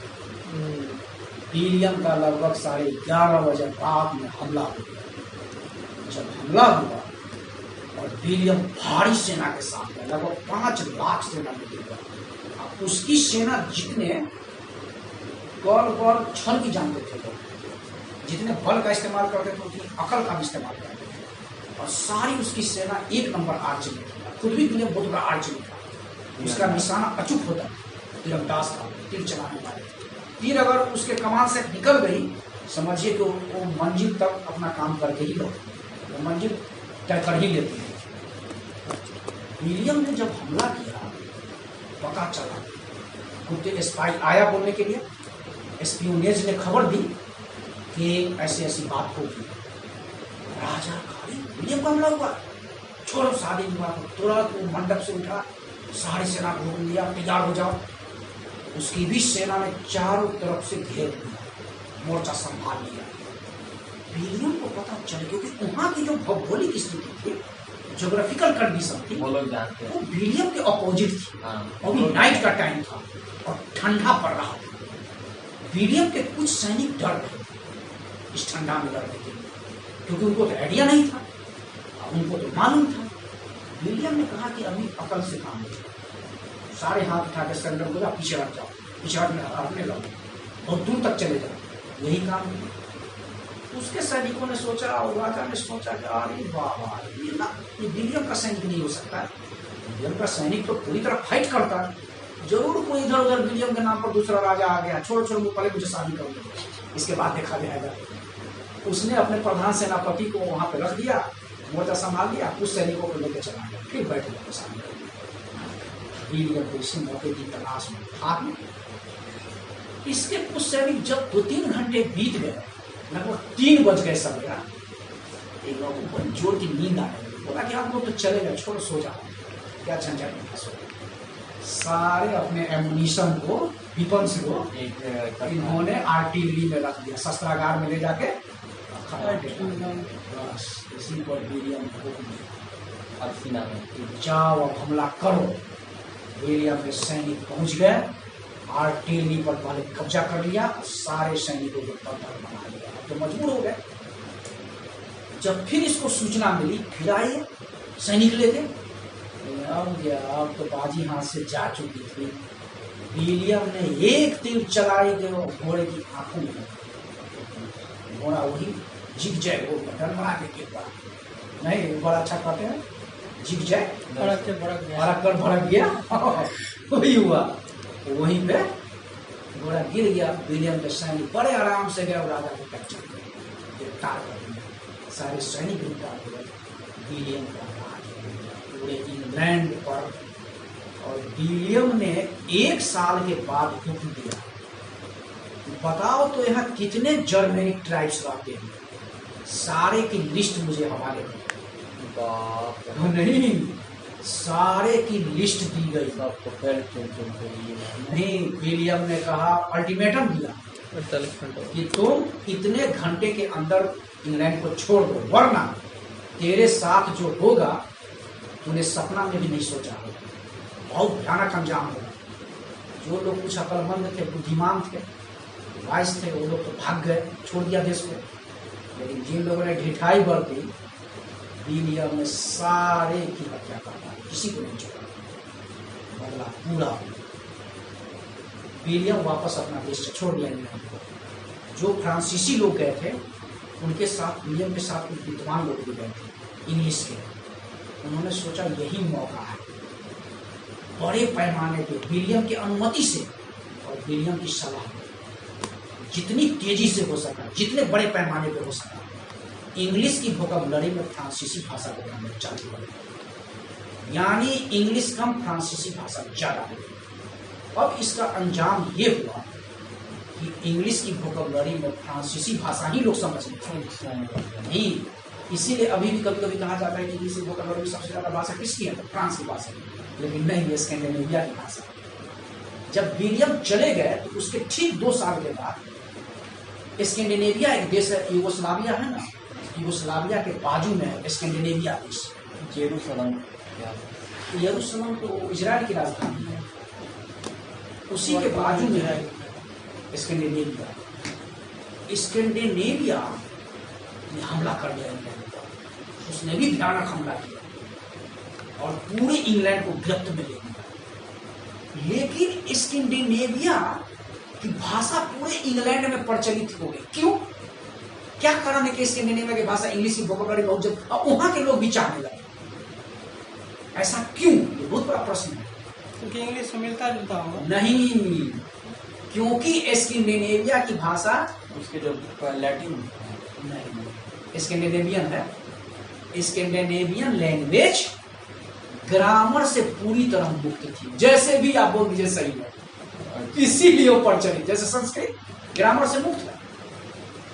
विलियम का लगभग 11:30 बजे रात में हमला हो गया। जब हमला हुआ और विलियम भारी सेना के साथ है, लगभग 5 लाख सेना में गिर गया। उसकी सेना जितने बल छल की जानते थे लोग, जितने बल का इस्तेमाल करते थे, उतनी अकल का भी इस्तेमाल करते थे। और सारी उसकी सेना 1 नंबर आर्चरी थी। खुद भी विलियम बहुत बड़ा आर्चरी था, उसका निशाना अचूक होता, तीरंदाज था, तीर चलाने वाले। तीर अगर उसके कमान से निकल गई, समझिए कि वो मंजिल तक अपना काम करके ही लौटती, वो मंजिल तय कर ही लेती है। विलियम ने जब हमला किया, पता चला, कुत्ते स्पाई आया बोलने के लिए, एस्पियोनेज ने खबर दी कि ऐसी ऐसी बात होगी। राजा विलियम का हमला हुआ, छोड़ो शादी विवाह को, तुरंत वो मंडप से उठा, सारी सेना को हुक्म दिया तैयार हो जाओ। उसकी भी सेना ने चारों तरफ से घेर लिया, मोर्चा संभाल लिया। विलियम को पता चल, क्योंकि वहां की जो भौगोलिक स्थिति थी, ज्योग्राफिकल कंडीशन थी, वो विलियम के अपोजिट थी। अभी नाइट का टाइम था और ठंडा पड़ रहा था। विलियम के कुछ सैनिक डर गए इस ठंडा में लड़ने के लिए, क्योंकि उनको तो आइडिया नहीं था, उनको तो मालूम था। विलियम ने कहा कि अभी अकल से काम लो, सारे हाथ उठा के सरेंडर हो जाओ, पीछे हट जाओ, पीछे हटने लगो, बहुत दूर तक चले जाओ, यही काम है। उसके सैनिकों ने सोचा और राजा ने सोचा कि अरे वाह, ये विलियम का सैनिक नहीं हो सकता। विलियम का सैनिक तो पूरी तरह फाइट करता है, जरूर कोई इधर उधर विलियम के नाम पर दूसरा राजा आ गया, छोड़ो छोड़ो, पहले मुझे शादी कर दो, इसके बाद देखा जाएगा। उसने अपने प्रधान सेनापति को वहां पे रख दिया, मोर्चा संभाल लिया, कुछ सैनिकों को लेकर चला गया, फिर बैठ गया सामने। विलियम को इसी मौके की तलाश में भाग। इसके कुछ सैनिक जब 2-3 घंटे बीत गए, लगभग 3 बज गए सब गया, एक लोग को बड़ी जोर की नींद आ गई। बोला कि आप लोग तो चले गए, छोड़ो सो जाओ, क्या झंझट में फंसो। सारे अपने एमुनिशन को, वेपन्स को इन्होंने आर्टिलरी में रख दिया, शस्त्रागार में ले जाके खड़ा किया। बस इसी पर विलियम को जाओ अब हमला करो। विलियम के सैनिक पहुंच गए, आर्टिलरी पर पहले कब्जा कर लिया, सारे सैनिकों को तत्पर बना लिया। अब तो मजबूर हो गए। जब फिर इसको सूचना मिली, फिर आए सैनिक लेके, अब तो बाजी हाथ से जा चुकी थी। विलियम ने एक तीर चलाई कि वो घोड़े की आंखों में, घोड़ा वही जिग जाए, वो बटन बना के गिर पड़ा। नहीं बड़ा अच्छा कहते हैं, जिग जाए, भड़क गया वही हुआ, वहीं पे घोड़ा गिर गया। विलियम के सैनिक बड़े आराम से गए और राजा को कैप्चर कर गिरफ्तार कर दिया। सारे सैनिक गिरफ्तार हुए। विलियम का राज पूरे इंग्लैंड पर, और विलियम ने 1 साल के बाद हुक्म दिया। बताओ तो यहाँ कितने जर्मेनिक ट्राइब्स रहते हैं, सारे की लिस्ट मुझे हवाले करो। नहीं, सारे की लिस्ट दी गई। नहीं, विलियम ने कहा, अल्टीमेटम दिया कि तुम इतने घंटे के अंदर इंग्लैंड को छोड़ दो, वरना तेरे साथ जो होगा तूने सपना में भी नहीं सोचा होगा, बहुत भयानक अंजाम होगा। जो लोग कुछ अक्लमंद थे, बुद्धिमान थे, वाइस थे, वो लोग तो भाग गए, छोड़ दिया देश को। लेकिन जिन लोगों ने ढिठाई बरती, विलियम ने सारे की हत्या कर दी, किसी को नहीं छोड़ा, बदला पूरा। विलियम वापस अपना देश छोड़ दिया इंग्लैंड को। जो फ्रांसीसी लोग गए थे, उनके साथ, विलियम के साथ कुछ विद्वान लोग भी गए थे इंग्लिश के। उन्होंने सोचा यही मौका है, बड़े पैमाने पे विलियम की अनुमति से और विलियम की सलाह पे, जितनी तेजी से हो सका, जितने बड़े पैमाने पे हो सका, इंग्लिश की वोकैबुलरी में फ्रांसीसी भाषा को बनाने चालू कर, यानी इंग्लिश कम फ्रांसीसी भाषा ज्यादा। अब इसका अंजाम ये हुआ कि इंग्लिश की वोकैबुलरी में फ्रांसीसी भाषा ही लोग समझ नहीं। इसीलिए अभी भी कभी कभी कहा जाता है कि इंग्लिश की वोकैबुलरी में सबसे ज्यादा भाषा किसकी है, तो फ्रांस की भाषा, लेकिन नहीं, ये स्कैंडिनेविया की भाषा। जब विलियम चले गए तो उसके ठीक 2 साल के बाद स्कैंडिनेविया एक देश है, यूगोस्लाविया है ना, यूगोस्लाविया के बाजू में है स्कैंडिनेविया देश, यरूशलेम तो इजराइल की राजधानी है, उसी के बाजू में है स्कैंडिनेविया। स्कैंडिनेविया ने हमला कर दिया इंग्लैंड पर, उसने भी भयानक हमला किया और पूरे इंग्लैंड को गिरफ्त में ले लिया। लेकिन स्कैंडिनेविया की भाषा पूरे इंग्लैंड में प्रचलित हो गई। क्यों? क्या कारण है कि स्कैंडिनेविया की भाषा, इंग्लिश की वोकैबुलरी बहुत जल्द, और वहां के लोग भी चाहने लगे। ऐसा क्यों? ये बहुत बड़ा प्रश्न है। क्योंकि इंग्लिश में मिलता जुलता होगा। नहीं, क्योंकि स्कैंडिनेविया की भाषा, उसके जो लैटिन नहीं, स्कैंडिनेवियन है। स्कैंडिनेवियन लैंग्वेज ग्रामर से पूरी तरह मुक्त थी, जैसे भी आप बोल दीजिए सही है, इसीलिए वो प्रचलित। जैसे संस्कृत ग्रामर से मुक्त है,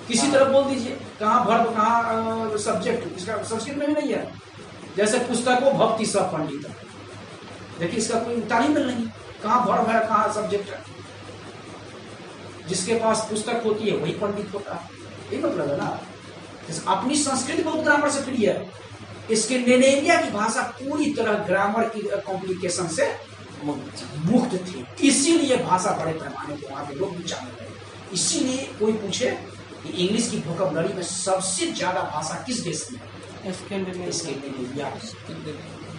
किसी तरह बोल दीजिए, कहाँ वर्ब कहाँ सब्जेक्ट, इसका संस्कृत में भी नहीं है। जैसे पुस्तकों भक्ति सब पंडित, देखिए इसका कोई तालीम नहीं, कहाँ वर्ब है कहाँ सब्जेक्ट है। जिसके पास पुस्तक होती है वही पंडित होता है, यही मतलब है ना। अपनी संस्कृत बहुत ग्रामर से फ्री है। स्कैंडिनेविया की भाषा पूरी तरह ग्रामर की कॉम्प्लिकेशन से मुक्त थी, इसीलिए भाषा बड़े पैमाने पर वहां के लोग भी जानने लगे। इसीलिए कोई पूछे कि इंग्लिश की वोकैबुलरी में सबसे ज्यादा भाषा किस देश की है? स्कैंडिनेविया।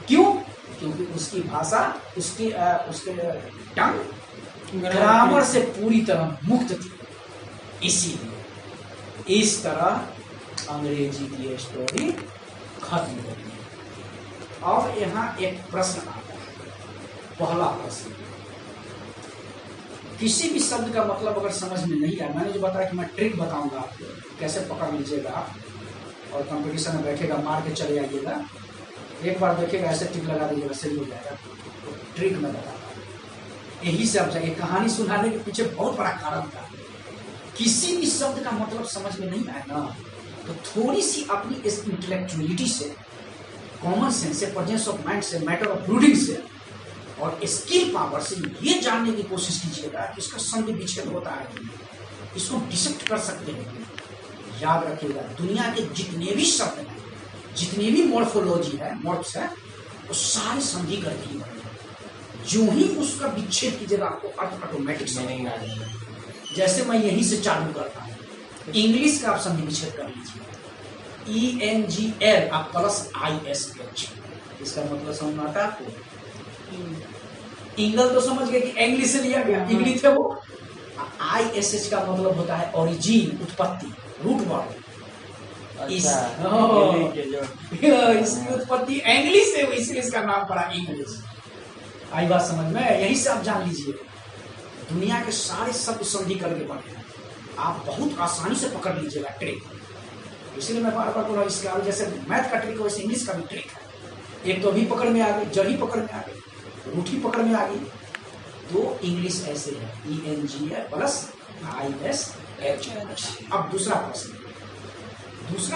क्यों? क्योंकि उसकी भाषा, उसके टंग ग्रामर से पूरी तरह मुक्त थी। इसीलिए इस तरह अंग्रेजी की स्टोरी खत्म हो गई। अब यहाँ एक प्रश्न आता है, पहला प्रश्न, किसी भी शब्द का मतलब अगर समझ में नहीं आया, मैंने जो बताया कि मैं ट्रिक बताऊंगा आपको कैसे पकड़ लीजिएगा आप, और कंपटीशन में बैठेगा मार के चले आइएगा, एक बार देखिएगा ऐसे टिक लगा दीजिएगा सही हो जाएगा। तो ट्रिक में बताता हूँ, यही से आप जाइए। कहानी सुनाने के पीछे बहुत बड़ा कारण था। किसी भी शब्द का मतलब समझ में नहीं आया ना, तो थोड़ी सी अपनी इस इंटेलेक्चुअलिटी से, कॉमन सेंस से, प्रेजेंस ऑफ माइंड से, मैटर ऑफ रीडिंग से और स्किल पावर से ये जानने की कोशिश कीजिएगा कि इसका संधि विच्छेद होता है, इसको डिसेक्ट कर सकते हैं। याद रखिएगा, दुनिया के जितने भी शब्द हैं, जितनी भी मॉर्फोलॉजी है, मॉर्फ्स है, वो सारी संधि करके ही बने। जो ही उसका विच्छेद कीजिएगा आपको अर्थ ऑटोमेटिक समझ आ जाएगा। जैसे मैं यहीं से चालू करता हूँ, इंग्लिश का आप संधि विच्छेद कर लीजिए, ENGL आप प्लस ISH, इसका मतलब समझ में आता है आपको? इंगल तो समझ गए कि इंग्लिश से लिया गया, इंग्लिश है वो। ISH का मतलब होता है ओरिजिन, उत्पत्ति, रूट वर्ड। इसकी उत्पत्ति इंग्लिश है, इसलिए इसका नाम पड़ा इंग्लिश। आई बात समझ में? यही से आप जान लीजिए, दुनिया के सारे शब्द संधि करके बने हैं, आप बहुत आसानी से पकड़ लीजिएगा ट्रिक। इसलिए मैं बार बार बोल रहा हूँ, इसका जैसे मैथ का ट्रिक वैसे इंग्लिश का भी ट्रिक है। एक तो भी पकड़ में आ गई, जड़ ही पकड़ में आ गई, रूट ही पकड़ में आ गई, तो इंग्लिश ऐसे है ENGL प्लस ISH। अब दूसरा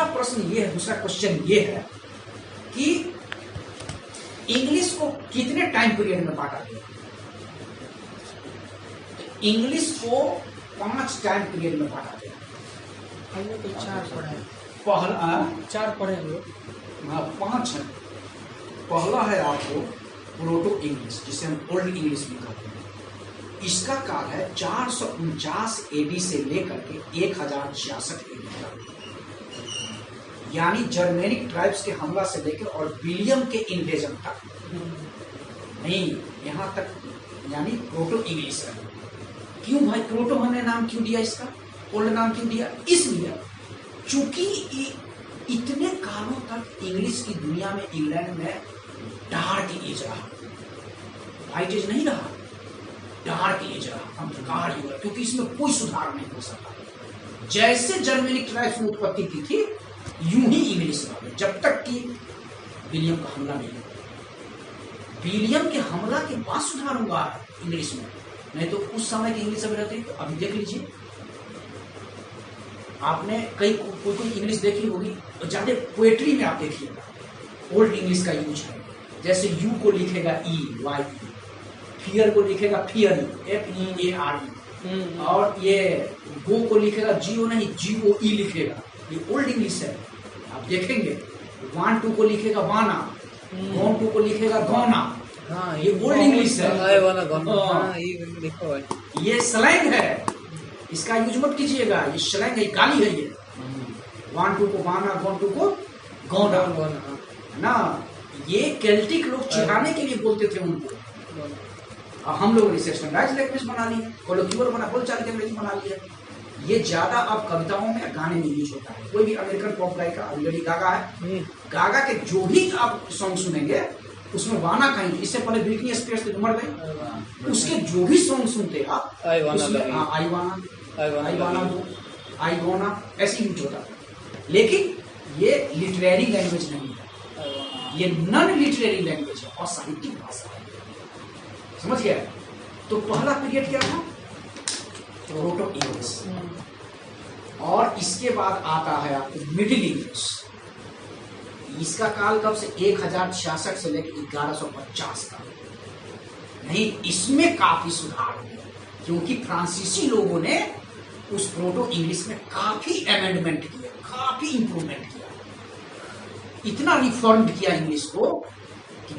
प्रश्न ये है, दूसरा क्वेश्चन ये है कि इंग्लिश को कितने टाइम पीरियड में बांटा गया? इंग्लिश को 5 टाइम पीरियड में बांटा गया। हमने तो 4 पढ़े, पहला 4 पढ़े हम लोग। 5 है। पहला है आपको प्रोटो इंग्लिश, जिसे हम ओल्ड इंग्लिश भी कहते हैं। इसका काल है 449 AD से लेकर के 1066 AD तक, यानी जर्मेनिक ट्राइब्स के हमला से लेकर और विलियम के इन्वेजन तक। नहीं, यहां तक यानी प्रोटो इंग्लिश है। क्यों भाई प्रोटो हमने नाम क्यों दिया, इसका ओल्ड नाम क्यों दिया? इसलिए चूंकि इतने कालों तक इंग्लिश की दुनिया में, इंग्लैंड में डार्क एज रहा, व्हाइट एज नहीं रहा, डार्क एज रहा, अंधकार युग, क्योंकि इसमें कोई सुधार नहीं हो सकता। जैसे जर्मेनिक ट्राइब्स में उत्पत्ति की थी, यूं ही इंग्लिश रहा, जब तक कि विलियम का हमला नहीं हुआ। विलियम के हमला के बाद सुधार हुआ इंग्लिश में, नहीं तो उस समय की इंग्लिश अभी रहती। तो अभी देख लीजिए, आपने कोई इंग्लिश देखी होगी, ज्यादा पोएट्री में आप देखिएगा ओल्ड इंग्लिश का यूज है। जैसे यू को लिखेगा EY, फियर को लिखेगा फियरी, FEARE, और ये गो को लिखेगा GO नहीं, GOE लिखेगा। ये ओल्ड इंग्लिश है, आप देखेंगे। 1 2 को लिखेगा वाना, गॉन 2 को लिखेगा गौना। हाँ, ये ओल्ड इंग्लिश है। ये स्लैंग है, इसका यूज मत कीजिएगा, ये स्लैंग है, गाली है। ये 1 2 को वाना, गॉन 2 को गौना ना। ये केल्टिक लोग चिढ़ाने के लिए बोलते थे उनको, और हम लोग इसे स्टैंडर्डाइज्ड लैंग्वेज बना ली, कोलोक्यूबल बना, बोलचाल के अंग्रेजी बना लिया। ये ज्यादा अब कविताओं में, गाने में यूज होता है। कोई भी अमेरिकन पॉप गायिका, अभी लेडी गागा है, गागा के जो भी आप सॉन्ग सुनेंगे उसमें वाना कहीं, इससे पहले ब्रिटनी स्पीयर्स तो मर गई, उसके जो भी सॉन्ग सुनते आप आई वाना ऐसे यूज होता था। लेकिन ये लिटरेरी लैंग्वेज नहीं है, ये नॉन लिटरेरी लैंग्वेज है और साहित्यिक भाषा है। समझ गया? तो पहला पीरियड क्या था? Proto English. और इसके बाद आता है आपको मिडिल इंग्लिश। इसका काल कब से? 1066 से लेकर 1150 का। नहीं, इसमें काफी सुधार हुआ, क्योंकि फ्रांसीसी लोगों ने उस प्रोटो इंग्लिश में काफी अमेंडमेंट किया, काफी इंप्रूवमेंट किया, इतना रिफॉर्म किया इंग्लिश को कि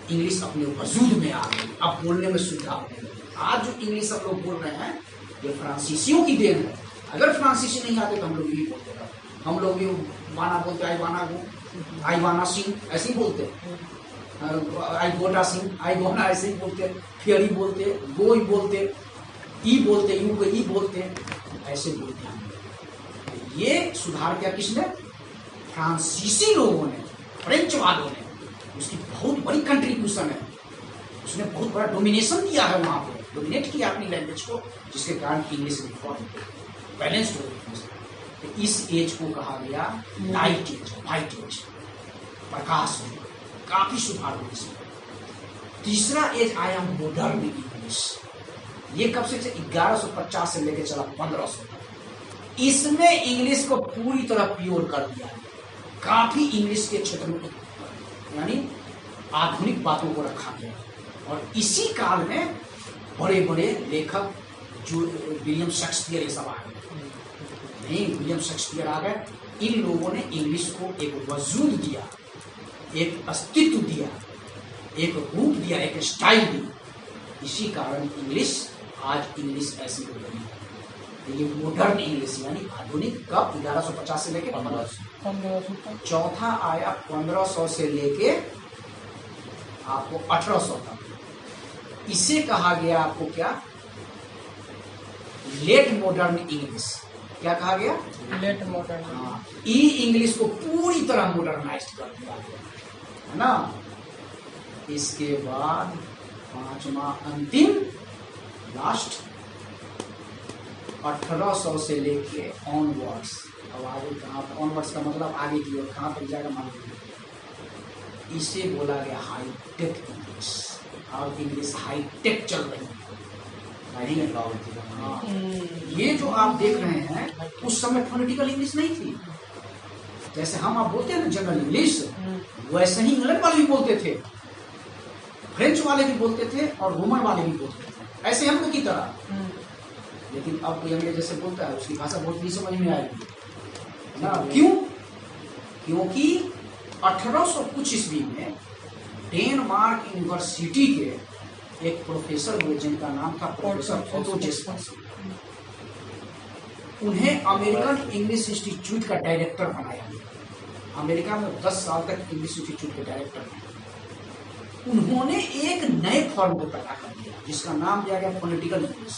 इंग्लिश अपने वजूद में आ गई, अब बोलने में सुविधा हो गई। आज जो इंग्लिश हम लोग बोल रहे हैं, ये फ्रांसीसियों की देन है। अगर फ्रांसीसी नहीं आते तो हम लोग यही बोलते हैं, हम लोग भी वाना बोलते, आई वाना गो, आई वाना सिंह, ऐसे ही बोलते, आई गोटा सिंह, आई गोना, ऐसे ही बोलते, फियरी बोलते, गो ही बोलते, ई बोलते, यू को ई बोलते, ऐसे बोलते हैं। ये सुधार किया किसने? फ्रांसीसी लोगों ने, फ्रेंच वालों ने। उसकी बहुत बड़ी कंट्रीब्यूशन है, उसने बहुत बड़ा डोमिनेशन दिया है वहां पे। डोमिनेट किया अपनी लैंग्वेज को, जिसके कारण इंग्लिश रिफॉर्म बैलेंस्ड हो गई। तो इस एज को कहा गया लाइट एज, व्हाइट एज, प्रकाश युग, काफी सुधार हुआ इसमें। तीसरा एज आया मॉडर्न इंग्लिश। ये कब से 1150 से लेकर चला 1500 तक। इसमें इंग्लिश को पूरी तरह प्योर कर दिया, काफी इंग्लिश के क्षेत्र में यानी आधुनिक बातों को रखा गया। और इसी काल में बड़े बड़े लेखक जो विलियम शेक्सपियर ये सब आ गए। नहीं, विलियम शेक्सपियर आ गए। इन लोगों ने इंग्लिश को एक वजूद दिया, एक अस्तित्व दिया, एक रूप दिया, एक स्टाइल दी। इसी कारण इंग्लिश आज इंग्लिश ऐसी हो गई। तो ये मॉडर्न इंग्लिश यानी आधुनिक कब 1150 से लेके 1500। चौथा आया 1500 से लेके आपको 1800 तक। इसे कहा गया आपको क्या, लेट मॉडर्न इंग्लिश। क्या कहा गया, लेट मॉडर्न। हाँ, ई इंग्लिश को पूरी तरह मॉडर्नाइज कर दिया गया है ना। इसके बाद पांचवा अंतिम लास्ट 1800 से लेके ऑनवर्ड्स। अब आगे कहाँ, ऑनवर्ड्स का मतलब आगे की ओर कहाँ तक जाएगा मान लीजिए। इसे बोला गया हाईटेक इंग्लिश। और इंग्लिश हाईटेक चल रही है। हाँ, ये जो आप देख रहे हैं उस समय फोनेटिकल इंग्लिश नहीं थी। जैसे हम आप बोलते हैं ना जनरल इंग्लिश, वैसे ही इंग्लैंड वाले भी बोलते थे, फ्रेंच वाले भी बोलते थे और रोमन वाले भी बोलते थे, ऐसे हम लोग की तरह। लेकिन अब कोई अंग्रेज जैसे बोलता है उसकी भाषा बहुत नहीं समझ में आएगी ना। क्यों? क्योंकि 1800 कुछ ईस्वी में डेनमार्क यूनिवर्सिटी के एक प्रोफेसर हुए जिनका नाम था प्रोफेसर ओटो जेस्पर्सन। उन्हें अमेरिकन इंग्लिश इंस्टीट्यूट का डायरेक्टर बनाया गया। अमेरिका में 10 साल तक इंग्लिश इंस्टीट्यूट के डायरेक्टर रहे। उन्होंने एक नए फॉर्म को पैदा कर दिया जिसका नाम दिया गया फोनेटिकल इंग्लिश।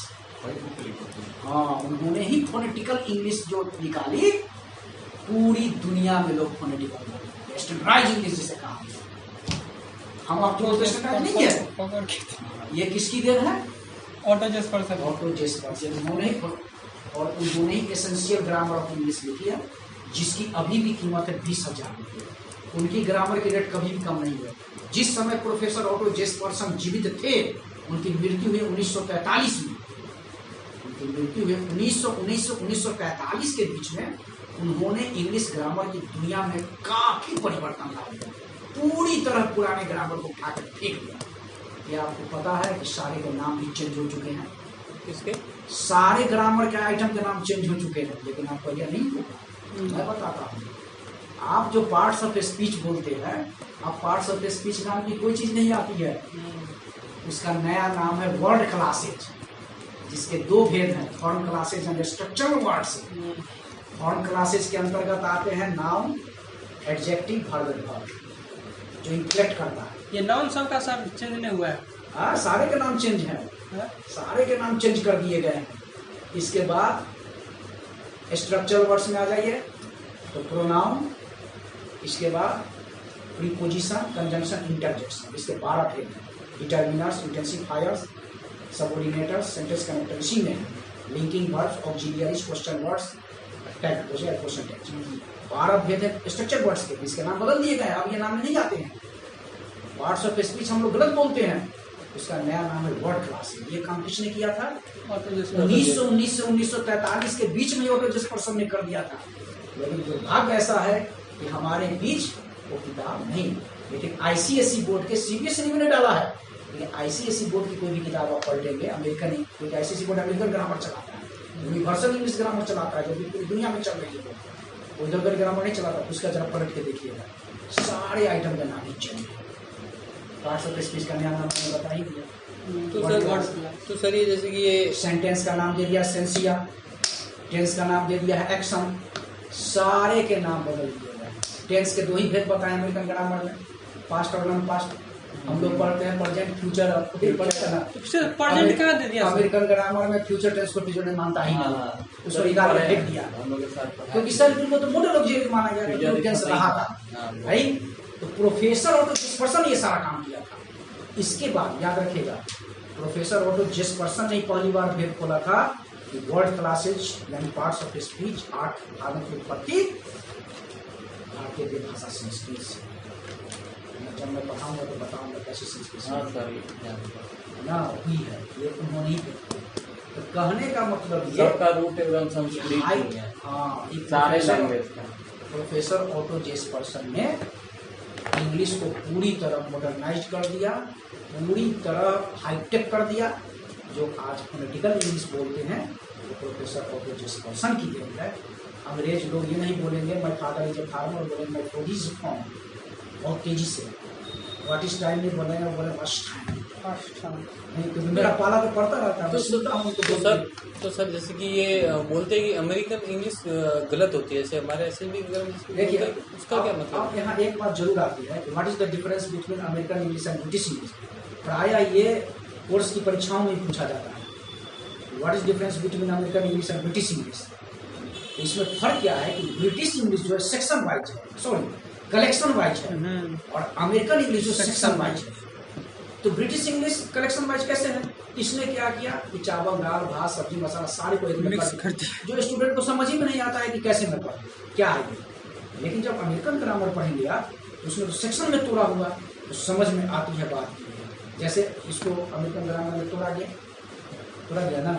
हाँ, उन्होंने ही फोनेटिकल इंग्लिश जो निकाली, पूरी दुनिया में लोग फोनेटिकल स्टैंडर्डाइज इंग्लिश जिसे कहा। हम आपको बोलते स्टैंडर्डाइज नहीं है, ये किसकी देन है, ऑटो जेस्पर्सन। ऑटो जेस्पर्सन उन्होंने और उन्होंने ही एसेंशियल ग्रामर ऑफ इंग्लिश लिखी है, जिसकी अभी भी कीमत है 20,000 रुपये। उनकी ग्रामर की रेट कभी भी कम नहीं हुआ। जिस समय प्रोफेसर ऑटो जेस्पर्सन जीवित थे, उनकी मृत्यु हुई 1943 में। उनकी मृत्यु हुई 1945 के बीच में। उन्होंने इंग्लिश ग्रामर की दुनिया में काफी परिवर्तन ला दिया, पूरी तरह पुराने ग्रामर को उठाकर फेंक दिया। क्या आपको पता है कि सारे के नाम भी चेंज हो चुके हैं? किसके? सारे ग्रामर के आइटम के नाम चेंज हो चुके हैं, लेकिन आपको आइडिया नहीं होगा। मैं बताता हूँ। आप जो पार्ट्स ऑफ स्पीच बोलते हैं, आप पार्ट्स ऑफ स्पीच नाम की कोई चीज नहीं आती है। उसका नया नाम है वर्ड क्लासेज, जिसके दो भेद हैं, form classes and structural words. Form classes के अंतर्गत आते हैं noun, adjective, verb and verb, जो इंफ्लेक्ट करता है। ये नाउन सबका सब चेंज नहीं हुआ है? हाँ, सारे के नाम चेंज हैं, सारे के नाम चेंज कर दिए गए हैं। इसके बाद स्ट्रक्चरल वर्ड्स में आ जाइए तो प्रोनाउन, इसके बाद प्रीपोजिशन, कंजंक्शन, इंटरजेक्शन, इसके 12 भेद हैं। डिटर्मिनर्स, इंटेंसिफायर्स, सबऑर्डिनेटर्स, सेंटेंस कनेक्टर इसी में, linking words, auxiliaries, question words, tag हो जाए क्वेश्चन टैग। 12 भेद है स्ट्रक्चर वर्ड्स के, इसके नाम बदल दिए गए, अब ये नाम में नहीं आते हैं। पार्ट्स ऑफ स्पीच हम लोग गलत बोलते हैं, उसका नया नाम है वर्ड क्लास। ये काम किसने किया था? 1919 से 1943 के बीच में ऑटो जेस्पर्सन ने कर दिया था। लेकिन दुर्भाग्य ऐसा है कि हमारे बीच वो किताब नहीं। लेकिन आईसीएसई बोर्ड के, सीबीएसई ने डाला है, लेकिन आईसीएसई बोर्ड की कोई भी किताब आप पढ़ेंगे अमेरिकन, क्योंकि आईसीएसई बोर्ड अमेरिकन ग्रामर चलाता है, यूनिवर्सल इंग्लिश ग्रामर चलाता है, जो भी पूरी दुनिया में चल रही है। वो इधर ग्रामर नहीं चलाता। उसका जरा पलट के देखिएगा, सारे आइटम का नाम ही चेंज। पार्ट्स ऑफ स्पीच का नया नाम मैंने बता ही दिया। तो सर ये जैसे कि ये सेंटेंस का नाम दे दिया सेंसिया, टेंस का नाम दे दिया है एक्शन, सारे के नाम बदल दिए गए। टेंस के 2 ही भेद बताए अमेरिकन ग्रामर में, पास्ट और नॉन पास्ट। हम लोग पढ़ते हैं प्रेजेंट, फ्यूचर। प्रेजेंट कहाँ दे दिया? अमेरिकन ग्रामर में फ्यूचर टेंस को फ्यूचर ने मानता ही नहीं, उसको निकाल के फेंक दिया, क्योंकि सर को तो मॉडल ऑब्जेक्ट माना गया, टेंस रहा था भाई। तो प्रोफेसर ऑटो जेस्पर्सन ये सारा काम किया था। इसके बाद याद रखिएगा, प्रोफेसर ऑटो जेसपर्सन ने पहली बार भेद खोला था कि वर्ड क्लासेज यानी पार्ट्स ऑफ स्पीच 8 भागों की उत्पत्ति भारतीय भाषा संस्कृत से। जब मैं पढ़ाऊंगा तो बताऊंगा कैसे संस्कृत हाँ सर ना हुई है, ये उन्होंने ही तो कहने का मतलब ये सबका रूट एकदम संस्कृत ही है। हाँ, ये सारे लैंग्वेज का प्रोफेसर ऑटो जेसपर्सन ने इंग्लिश को पूरी तरह मॉडर्नाइज कर दिया, पूरी तरह हाईटेक कर दिया। जो आज फोनेटिकल इंग्लिश बोलते हैं वो प्रोफेसर ऑटो जेसपर्सन की देन है। अंग्रेज लोग ये नहीं बोलेंगे मैं फादर इज ए फार्मर, बोलेंगे मैं प्रोड्यूस फॉर्म, बहुत तेजी से व्हाट इज टाइम नहीं बोलेंगे, बोले फर्स्ट टाइम नहीं, क्योंकि मेरा पाला तो पढ़ता रहता है, मैं सुनता हूँ उनको। तो सर जैसे कि ये बोलते हैं कि अमेरिकन इंग्लिश गलत होती है, जैसे हमारे ऐसे भी देखिए उसका क्या मतलब अब यहाँ एक बात जरूर आती है कि what is the difference between American English and British English. प्रायः ये कोर्स की परीक्षाओं में पूछा जाता है, what is difference between American English and British English. इसमें फर्क क्या है कि ब्रिटिश इंग्लिश जो है सेक्शन वाइज है, सॉरी कलेक्शन वाइज है, और अमेरिकन इंग्लिश जो सेक्शन वाइज है। तो ब्रिटिश इंग्लिश कलेक्शन वाइज कैसे है, इसने क्या किया कि चावल दाल भात सब्जी मसाला सारे को एक में कर दिया, जो स्टूडेंट को समझ ही में नहीं आता है कि कैसे मैं पढ़ूं क्या है ये। लेकिन जब अमेरिकन ग्रामर पढ़ेंगे आप, उसमें तो सेक्शन में तोड़ा हुआ तो समझ में आती है बात। जैसे इसको अमेरिकन ग्रामर में तोड़ा गया ना।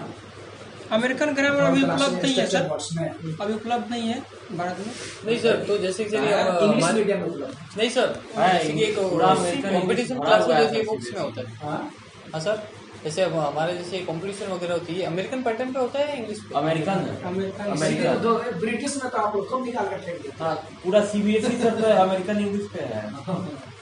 अमेरिकन ग्रामर अभी उपलब्ध नहीं है सर, में अभी उपलब्ध नहीं है भारत में। नहीं सर, तो जैसे कि इंग्लिश मीडियम में उपलब्ध नहीं सर, जैसे कि एक कॉम्पिटिशन क्लास जैसे बुक्स में होता है। हाँ सर, जैसे अब हमारे जैसे कंपटीशन वगैरह होती है, अमेरिकन पैटर्न पे होता है इंग्लिश पे? अमेरिकन अमेरिकन ब्रिटिश में तो आप लोग कम निकाल कर फेंक देते हैं। हाँ, पूरा CBSE सर तो अमेरिकन इंग्लिश पे है।